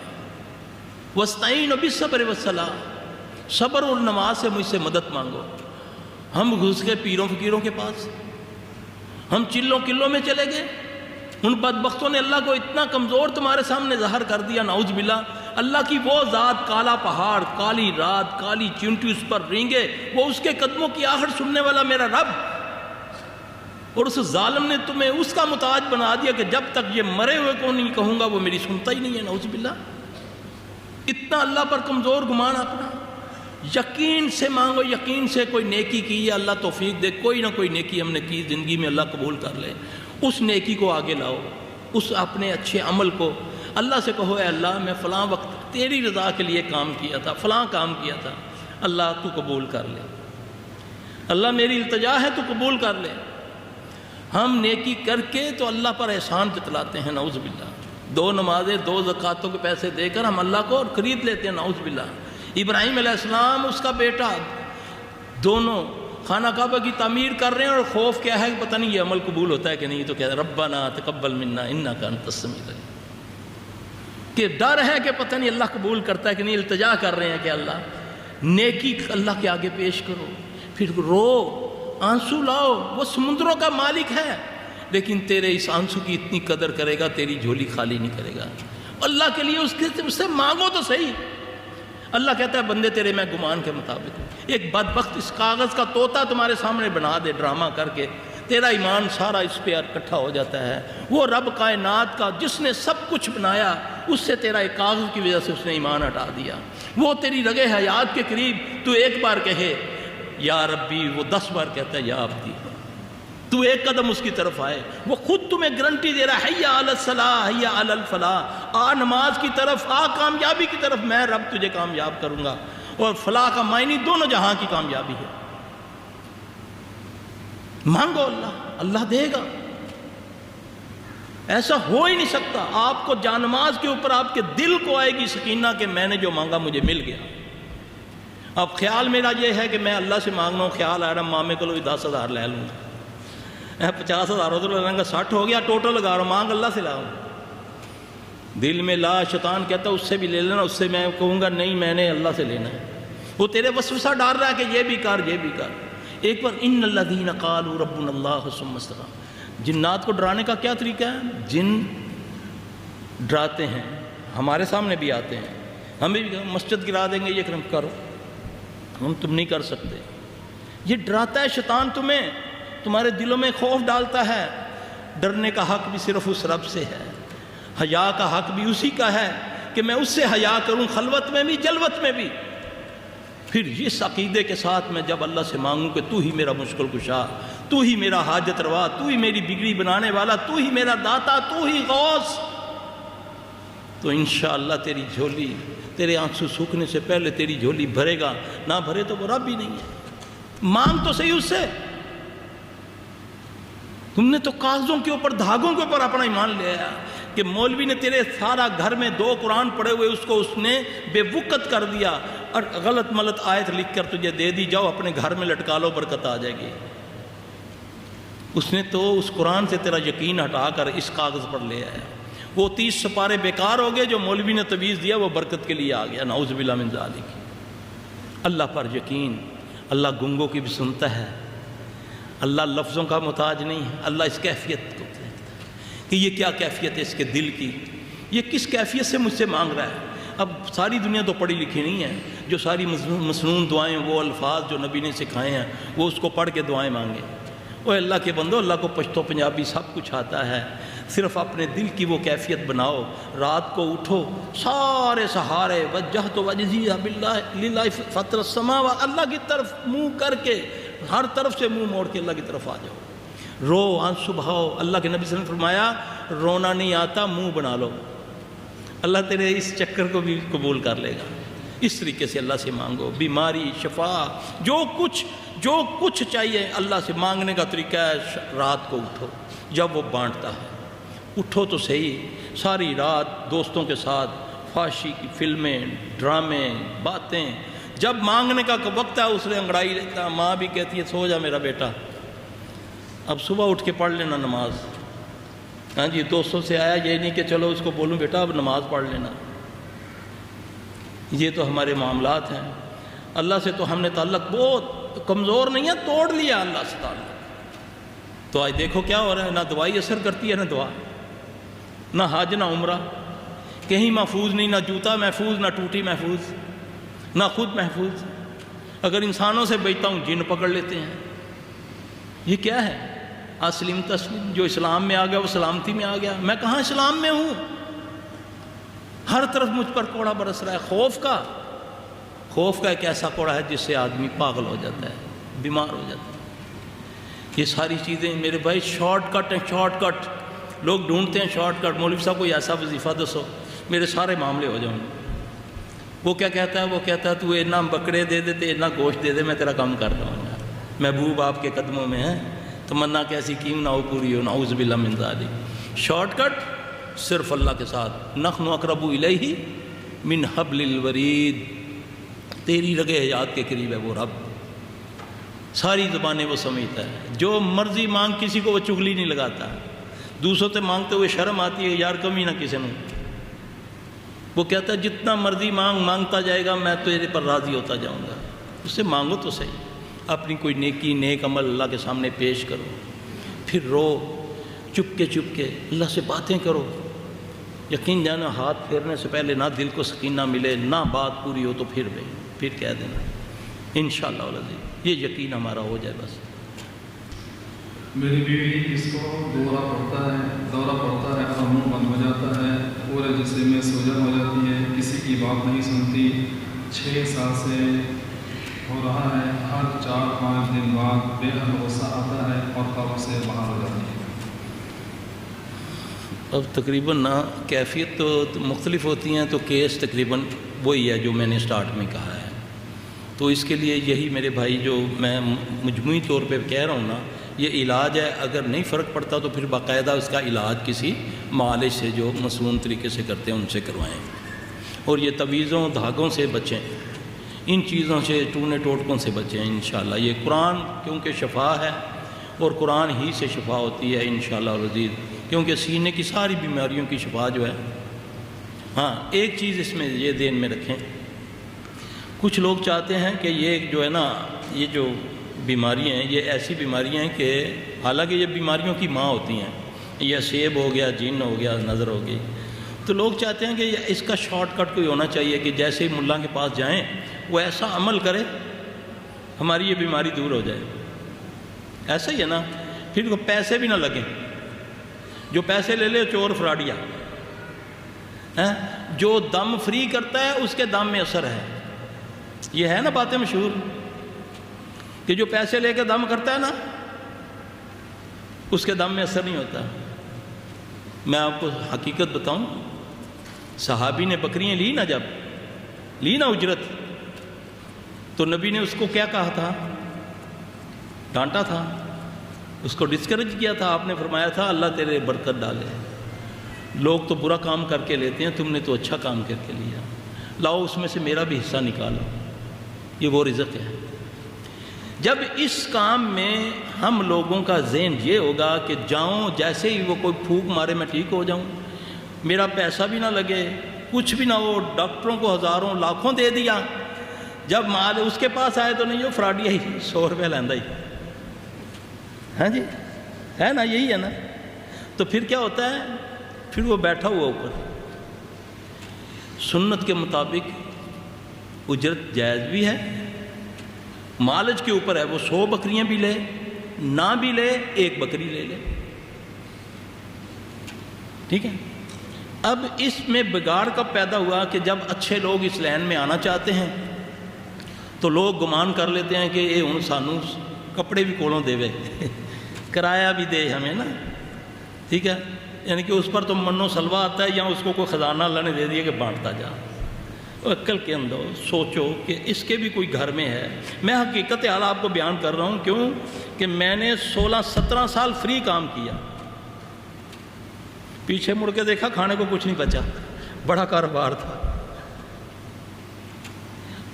وَاسْتَعِینُوا بِالصَّبْرِ وَالصَّلَاةِ، صبر اور نماز سے مجھ سے مدد مانگو۔ ہم گھس گئے پیروں فقیروں کے پاس، ہم چلوں کلوں میں چلے گئے، ان بدبختوں نے اللہ کو اتنا کمزور تمہارے سامنے ظاہر کر دیا، نعوذ باللہ۔ اللہ کی وہ ذات، کالا پہاڑ، کالی رات، کالی چونٹی اس پر رینگے، وہ اس کے قدموں کی آہٹ سننے والا میرا رب، اور اس ظالم نے تمہیں اس کا محتاج بنا دیا کہ جب تک یہ مرے ہوئے کو نہیں کہوں گا وہ میری سنتا ہی نہیں ہے، نعوذ باللہ۔ اتنا اللہ پر کمزور گمان اپنا۔ یقین سے مانگو، یقین سے کوئی نیکی کی ہے اللہ توفیق دے، کوئی نہ کوئی نیکی ہم نے کی زندگی میں، اللہ قبول کر لے، اس نیکی کو آگے لاؤ، اس اپنے اچھے عمل کو اللہ سے کہو، اے اللہ میں فلاں وقت تیری رضا کے لیے کام کیا تھا، فلاں کام کیا تھا، اللہ تو قبول کر لے، اللہ میری التجا ہے تو قبول کر لے۔ ہم نیکی کر کے تو اللہ پر احسان جتلاتے ہیں، نعوذ باللہ۔ 2 نمازیں 2 زکاتوں کے پیسے دے کر ہم اللہ کو خرید لیتے ہیں، نعوذ باللہ۔ ابراہیم علیہ السلام، اس کا بیٹا، دونوں خانہ کعبہ کی تعمیر کر رہے ہیں، اور خوف کیا ہے کہ پتہ نہیں یہ عمل قبول ہوتا ہے کہ نہیں، تو کہتے ہیں ربنا تقبل منا انک انت السمیع العلیم، کہ ڈر ہے کہ پتہ نہیں اللہ قبول کرتا ہے کہ نہیں۔ التجا کر رہے ہیں کہ اللہ نیکی اللہ کے آگے پیش کرو، پھر رو، آنسو لاؤ، وہ سمندروں کا مالک ہے، لیکن تیرے اس آنسو کی اتنی قدر کرے گا، تیری جھولی خالی نہیں کرے گا۔ اللہ کے لیے اس سے مانگو تو صحیح۔ اللہ کہتا ہے بندے تیرے میں گمان کے مطابق ہوں۔ ایک بدبخت اس کاغذ کا طوطا تمہارے سامنے بنا دے ڈرامہ کر کے، تیرا ایمان سارا اس پہ اکٹھا ہو جاتا ہے۔ وہ رب کائنات کا جس نے سب کچھ بنایا، اس سے تیرا ایک کاغذ کی وجہ سے اس نے ایمان ہٹا دیا۔ وہ تیری رگے حیات کے قریب تو ایک بار کہے یا ربی، وہ 10 بار کہتا ہے یا عبدی، تو ایک قدم اس کی طرف آئے، وہ خود تمہیں گارنٹی دے رہا ہے، حی علی الصلاۃ، حی علی الفلاح، آ نماز کی طرف، آ کامیابی کی طرف، میں رب تجھے کامیاب کروں گا۔ اور فلاح کا معنی دونوں جہاں کی کامیابی ہے۔ مانگو اللہ دے گا، ایسا ہو ہی نہیں سکتا۔ آپ کو جانماز کے اوپر آپ کے دل کو آئے گی سکینہ کہ میں نے جو مانگا مجھے مل گیا۔ اب خیال میرا یہ ہے کہ میں اللہ سے مانگنا ہوں، خیال آ رہا مامے کو 10,000 لے لوں گا، 50,000 ادھر لگاؤں گا، 60 ہو گیا ٹوٹل لگا رہا ہوں، مانگ اللہ سے لاؤں۔ دل میں لا شیطان کہتا ہے اس سے بھی لے لینا، اس سے میں کہوں گا نہیں میں نے اللہ سے لینا ہے۔ وہ تیرے وسوسہ ڈال رہا ہے کہ یہ بھی کر یہ بھی کر۔ ایک بار ان الذین قالوا ربنا اللہ ثم استقاموا، جنات کو ڈرانے کا کیا طریقہ ہے؟ جن ڈراتے ہیں، ہمارے سامنے بھی آتے ہیں، ہمیں بھی مسجد گرا دیں گے، یہ کرو، ہم تم نہیں کر سکتے۔ یہ ڈراتا ہے شیطان تمہیں، تمہارے دلوں میں خوف ڈالتا ہے۔ ڈرنے کا حق بھی صرف اس رب سے ہے، حیا کا حق بھی اسی کا ہے کہ میں اس سے حیا کروں، خلوت میں بھی جلوت میں بھی۔ پھر اس عقیدے کے ساتھ میں جب اللہ سے مانگوں کہ تو ہی میرا مشکل کشا، تو ہی میرا حاجت روا، تو ہی میری بگڑی بنانے والا، تو ہی میرا داتا، تو ہی غوث، تو انشاءاللہ تیری جھولی، تیرے آنسو سوکھنے سے پہلے تیری جھولی بھرے گا، نہ بھرے تو وہ رب ہی نہیں ہے۔ مانگ تو صحیح اس سے۔ تم نے تو کاغذوں کے اوپر، دھاگوں کے اوپر اپنا ایمان لے آیا کہ مولوی نے تیرے سارا گھر میں 2 قرآن پڑھے ہوئے اس کو اس نے بے وقت کر دیا اور غلط ملت آیت لکھ کر تجھے دے دی، جاؤ اپنے گھر میں لٹکا لو، برکت آ جائے گی۔ اس نے تو اس قرآن سے تیرا یقین ہٹا کر اس کاغذ پر لے آیا۔ وہ 30 سپارے بیکار ہو گئے جو مولوی نے تویز دیا، وہ برکت کے لیے آ گیا۔ نعوذ باللہ من ذالک۔ اللہ پر یقین، اللہ گنگوں کی بھی سنتا ہے، اللہ لفظوں کا محتاج نہیں ہے، اللہ اس کیفیت کو دیکھتا ہے کہ یہ کیا کیفیت ہے اس کے دل کی، یہ کس کیفیت سے مجھ سے مانگ رہا ہے۔ اب ساری دنیا تو پڑھی لکھی نہیں ہے، جو ساری مسنون دعائیں، وہ الفاظ جو نبی نے سکھائے ہیں وہ اس کو پڑھ کے دعائیں مانگے۔ وہ اللہ کے بندو، اللہ کو پشتو پنجابی سب کچھ آتا ہے، صرف اپنے دل کی وہ کیفیت بناؤ۔ رات کو اٹھو، سارے سہارے وجہت وجہی باللہ للہ فطر السماوات، اللہ کی طرف منہ کر کے، ہر طرف سے منہ موڑ کے اللہ کی طرف آ جاؤ، رو، آنسو بہاؤ۔ اللہ کے نبی صلی اللہ علیہ وسلم نے فرمایا رونا نہیں آتا، منہ بنا لو، اللہ تیرے اس چکر کو بھی قبول کر لے گا۔ اس طریقے سے اللہ سے مانگو، بیماری، شفا، جو کچھ چاہیے اللہ سے مانگنے کا طریقہ ہے۔ رات کو اٹھو جب وہ بانٹتا ہے، اٹھو تو صحیح، ساری رات دوستوں کے ساتھ فحاشی کی فلمیں، ڈرامے، باتیں، جب مانگنے کا وقت ہے اس نے انگڑائی لیتا، ماں بھی کہتی ہے سو جا میرا بیٹا، اب صبح اٹھ کے پڑھ لینا نماز۔ ہاں جی، دوستوں سے آیا، یہ نہیں کہ چلو اس کو بولوں بیٹا اب نماز پڑھ لینا۔ یہ تو ہمارے معاملات ہیں۔ اللہ سے تو ہم نے تعلق بہت کمزور نہیں ہے، توڑ لیا اللہ سے تعلق۔ تو آج دیکھو کیا ہو رہا ہے، نہ دوائی اثر کرتی ہے، نہ دعا، نہ حج، نہ عمرہ، کہیں محفوظ نہیں، نہ جوتا محفوظ، نہ ٹوٹی محفوظ، نہ خود محفوظ۔ اگر انسانوں سے بچتا ہوں جن پکڑ لیتے ہیں۔ یہ کیا ہے؟ اسلم تسلیم، جو اسلام میں آ گیا وہ سلامتی میں آ گیا۔ میں کہاں اسلام میں ہوں؟ ہر طرف مجھ پر کوڑا برس رہا ہے، خوف کا ایک ایسا کوڑا ہے جس سے آدمی پاگل ہو جاتا ہے، بیمار ہو جاتا ہے۔ یہ ساری چیزیں میرے بھائی شارٹ کٹ ہیں، شارٹ کٹ۔ لوگ ڈھونڈتے ہیں شارٹ کٹ، مولوی صاحب کوئی ایسا وظیفہ دسو میرے سارے معاملے ہو جاؤں۔ وہ کیا کہتا ہے؟ وہ کہتا ہے تو اتنا بکرے دے دیتے، اتنا گوشت دے دے، میں تیرا کام کر رہا ہوں یار، محبوب آپ کے قدموں میں ہے، تمنا کیسی کیوں نہ ہو پوری ہو، نعوذ باللہ من ذالک۔ شارٹ کٹ صرف اللہ کے ساتھ، نحن اقرب الیہ من حبل الورید، تیری رگے حیات کے قریب ہے وہ رب، ساری زبانیں وہ سمجھتا ہے، جو مرضی مانگ، کسی کو وہ چغلی نہیں لگاتا، دوسروں سے مانگتے ہوئے شرم آتی ہے یار کمی نہ کسی نے۔ وہ کہتا ہے جتنا مرضی مانگتا جائے گا میں تیرے پر راضی ہوتا جاؤں گا۔ اس سے مانگو تو صحیح، اپنی کوئی نیکی، نیک عمل اللہ کے سامنے پیش کرو، پھر رو، چپ کے اللہ سے باتیں کرو۔ یقین جانا ہاتھ پھیرنے سے پہلے نہ دل کو سکینہ ملے، نہ بات پوری ہو تو پھر کہہ دینا انشاءاللہ العزیز، یہ یقین ہمارا ہو جائے بس۔ میری بیوی اس کو دورہ پڑتا ہے اور منہ بند ہو جاتا ہے، پورے جسم میں سوجن ہو جاتی ہے، کسی کی بات نہیں سنتی، 6 سال سے ہو رہا ہے، ہر 4-5 دن بعد بے حد غصہ آتا ہے اور قابو سے باہر ہو جاتی ہے۔ اب تقریباً نا کیفیت تو مختلف ہوتی ہیں، تو کیس تقریباً وہی ہے جو میں نے سٹارٹ میں کہا ہے۔ تو اس کے لیے یہی میرے بھائی جو میں مجموعی طور پہ کہہ رہا ہوں نا، یہ علاج ہے، اگر نہیں فرق پڑتا تو پھر باقاعدہ اس کا علاج کسی معالج سے جو مصنون طریقے سے کرتے ہیں ان سے کروائیں، اور یہ تویزوں دھاگوں سے بچیں، ان چیزوں سے، ٹونے ٹوٹکوں سے بچیں انشاءاللہ۔ یہ قرآن کیونکہ شفا ہے اور قرآن ہی سے شفا ہوتی ہے انشاءاللہ العزیز، کیونکہ سینے کی ساری بیماریوں کی شفا جو ہے۔ ہاں ایک چیز اس میں یہ ذہن میں رکھیں، کچھ لوگ چاہتے ہیں کہ یہ جو ہے نا، یہ جو بیماریاں ہیں یہ ایسی بیماریاں ہیں کہ حالانکہ یہ بیماریوں کی ماں ہوتی ہیں، یا سیب ہو گیا، جن ہو گیا، نظر ہو گئی، تو لوگ چاہتے ہیں کہ اس کا شارٹ کٹ کوئی ہونا چاہیے کہ جیسے ہی ملا کے پاس جائیں وہ ایسا عمل کرے ہماری یہ بیماری دور ہو جائے۔ ایسا ہی ہے نا، پھر کو پیسے بھی نہ لگیں، جو پیسے لے لے چور فراڈیا، جو دم فری کرتا ہے اس کے دم میں اثر ہے، یہ ہے نا باتیں مشہور، کہ جو پیسے لے کے دم کرتا ہے نا اس کے دم میں اثر نہیں ہوتا۔ میں آپ کو حقیقت بتاؤں، صحابی نے بکریاں لی نا، جب لی نا اجرت، تو نبی نے اس کو کیا کہا تھا؟ ڈانٹا تھا، اس کو ڈسکریج کیا تھا. آپ نے فرمایا تھا اللہ تیرے برکت ڈالے، لوگ تو برا کام کر کے لیتے ہیں، تم نے تو اچھا کام کر کے لیا، لاؤ اس میں سے میرا بھی حصہ نکالو، یہ وہ رزق ہے. جب اس کام میں ہم لوگوں کا ذہن یہ ہوگا کہ جاؤں جیسے ہی وہ کوئی پھونک مارے میں ٹھیک ہو جاؤں، میرا پیسہ بھی نہ لگے، کچھ بھی نہ ہو، ڈاکٹروں کو ہزاروں لاکھوں دے دیا، جب مال اس کے پاس آئے تو نہیں ہو فراڈی ہی 100 روپے لیندہ ہی. ہاں جی ہے نا، یہی ہے نا. تو پھر کیا ہوتا ہے؟ پھر وہ بیٹھا ہوا اوپر. سنت کے مطابق اجرت جائز بھی ہے، مالج کے اوپر ہے، وہ 100 بکریاں بھی لے، نہ بھی لے، 1 بکری لے لے. ٹھیک ہے. اب اس میں بگاڑ کب پیدا ہوا کہ جب اچھے لوگ اس لائن میں آنا چاہتے ہیں تو لوگ گمان کر لیتے ہیں کہ یہ ہن سانو کپڑے بھی کولوں دے وے کرایہ بھی دے ہمیں نا. ٹھیک ہے، یعنی کہ اس پر تو منو سلوا آتا ہے، یا اس کو کوئی خزانہ اللہ نے دے دیا کہ بانٹتا جا. عقل کے اندر سوچو کہ اس کے بھی کوئی گھر میں ہے. میں حقیقت حال آپ کو بیان کر رہا ہوں، کیوں کہ میں نے 16-17 سال فری کام کیا، پیچھے مڑ کے دیکھا کھانے کو کچھ نہیں بچا، بڑا کاروبار تھا.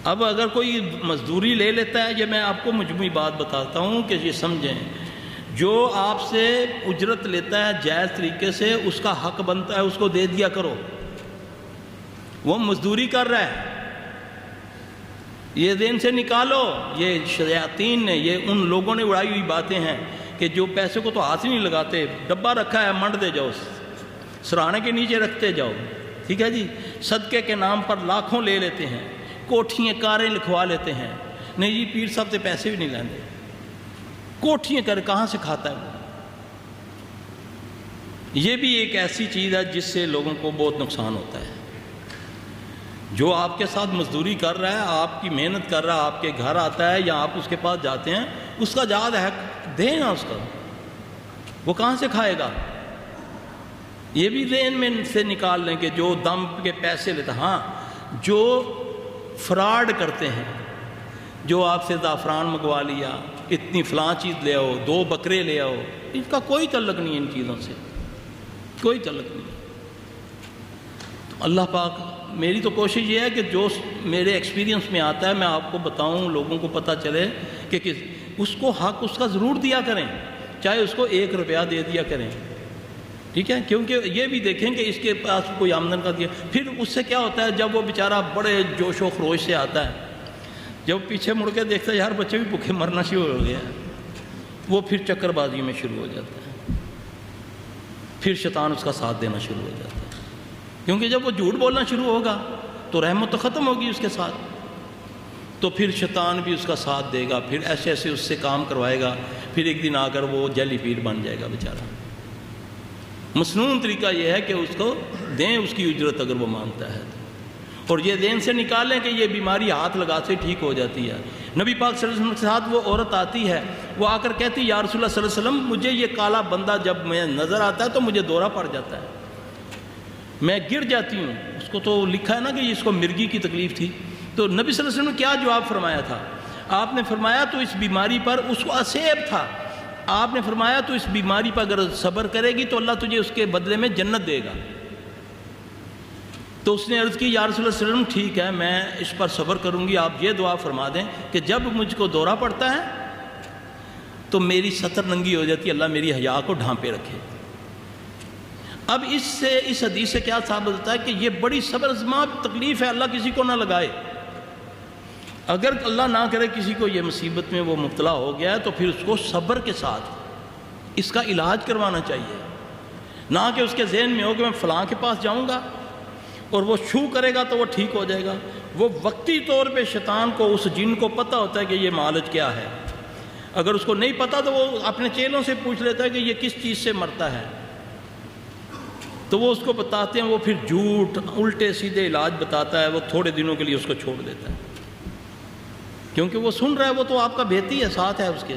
اب اگر کوئی مزدوری لے لیتا ہے، یہ میں آپ کو مجموعی بات بتاتا ہوں کہ یہ سمجھیں، جو آپ سے اجرت لیتا ہے جائز طریقے سے، اس کا حق بنتا ہے اس کو دے دیا کرو. وہ مزدوری کر رہا ہے، یہ ذہن سے نکالو. یہ شیاطین نے، یہ ان لوگوں نے اڑائی ہوئی باتیں ہیں کہ جو پیسے کو تو ہاتھ ہی نہیں لگاتے، ڈبہ رکھا ہے منڈ دے جاؤ، سرانے کے نیچے رکھتے جاؤ. ٹھیک ہے جی. صدقے کے نام پر لاکھوں لے لیتے ہیں، کوٹھیاں کاریں لکھوا لیتے ہیں. نہیں جی پیر صاحب سے پیسے بھی نہیں لیندے، کوٹھیاں کر کہاں سے کھاتا ہے وہ. یہ بھی ایک ایسی چیز ہے جس سے لوگوں کو بہت نقصان ہوتا ہے. جو آپ کے ساتھ مزدوری کر رہا ہے، آپ کی محنت کر رہا ہے، آپ کے گھر آتا ہے یا آپ اس کے پاس جاتے ہیں، اس کا جاد ہے دیں نا اس کا، وہ کہاں سے کھائے گا. یہ بھی ذہن میں سے نکال لیں کہ جو دم کے پیسے لیتا. ہاں جو فراڈ کرتے ہیں، جو آپ سے زعفران منگوا لیا، اتنی فلاں چیز لے آؤ، 2 بکرے لے آؤ، ان کا کوئی تعلق نہیں ہے، ان چیزوں سے کوئی تعلق نہیں. تو اللہ پاک، میری تو کوشش یہ ہے کہ جو میرے ایکسپیرینس میں آتا ہے میں آپ کو بتاؤں، لوگوں کو پتہ چلے کہ اس کو حق اس کا ضرور دیا کریں، چاہے اس کو 1 روپیہ دے دیا کریں. ٹھیک ہے، کیونکہ یہ بھی دیکھیں کہ اس کے پاس کوئی آمدن کا دیا. پھر اس سے کیا ہوتا ہے، جب وہ بیچارہ بڑے جوش و خروش سے آتا ہے، جب پیچھے مڑ کے دیکھتا ہے یار بچے بھی بھوکے مرنا شروع ہو گیا، وہ پھر چکر بازی میں شروع ہو جاتا ہے، پھر شیطان اس کا ساتھ دینا شروع ہو جاتا ہے. کیونکہ جب وہ جھوٹ بولنا شروع ہوگا تو رحمت تو ختم ہوگی اس کے ساتھ، تو پھر شیطان بھی اس کا ساتھ دے گا، پھر ایسے ایسے اس سے کام کروائے گا. پھر ایک دن آ کر وہ جیلی فیڈ بن جائے گا بیچارہ. مصنون طریقہ یہ ہے کہ اس کو دیں اس کی اجرت اگر وہ مانگتا ہے تو. اور یہ ذہن سے نکالیں کہ یہ بیماری ہاتھ لگا سے ٹھیک ہو جاتی ہے. نبی پاک صلی اللہ علیہ وسلم کے ساتھ وہ عورت آتی ہے، وہ آ کر کہتی یا رسول اللہ صلی اللہ علیہ وسلم مجھے یہ کالا بندہ جب میں نظر آتا ہے تو مجھے دورہ پڑ جاتا ہے، میں گر جاتی ہوں. اس کو تو لکھا ہے نا کہ اس کو مرگی کی تکلیف تھی. تو نبی صلی اللہ علیہ وسلم نے کیا جواب فرمایا تھا؟ آپ نے فرمایا تو اس بیماری پر اس کو اسیب تھا، آپ نے فرمایا تو اس بیماری پر اگر صبر کرے گی تو اللہ تجھے اس کے بدلے میں جنت دے گا. تو اس نے عرض کی یا رسول اللہ صلی اللہ علیہ وسلم ٹھیک ہے میں اس پر صبر کروں گی، آپ یہ دعا فرما دیں کہ جب مجھ کو دورہ پڑتا ہے تو میری ستر ننگی ہو جاتی ہے، اللہ میری حیا کو ڈھانپے رکھے. اب اس حدیث سے کیا ثابت ہوتا ہے کہ یہ بڑی صبر آزما تکلیف ہے، اللہ کسی کو نہ لگائے. اگر اللہ نہ کرے کسی کو یہ مصیبت میں وہ مبتلا ہو گیا ہے تو پھر اس کو صبر کے ساتھ اس کا علاج کروانا چاہیے، نہ کہ اس کے ذہن میں ہو کہ میں فلاں کے پاس جاؤں گا اور وہ چھو کرے گا تو وہ ٹھیک ہو جائے گا. وہ وقتی طور پہ شیطان کو، اس جن کو پتہ ہوتا ہے کہ یہ معالج کیا ہے. اگر اس کو نہیں پتہ تو وہ اپنے چیلوں سے پوچھ لیتا ہے کہ یہ کس چیز سے مرتا ہے، تو وہ اس کو بتاتے ہیں. وہ پھر جھوٹ الٹے سیدھے علاج بتاتا ہے، وہ تھوڑے دنوں کے لیے اس کو چھوڑ دیتا ہے کیونکہ وہ سن رہا ہے، وہ تو آپ کا بھیتی ہے، ساتھ ہے اس کے.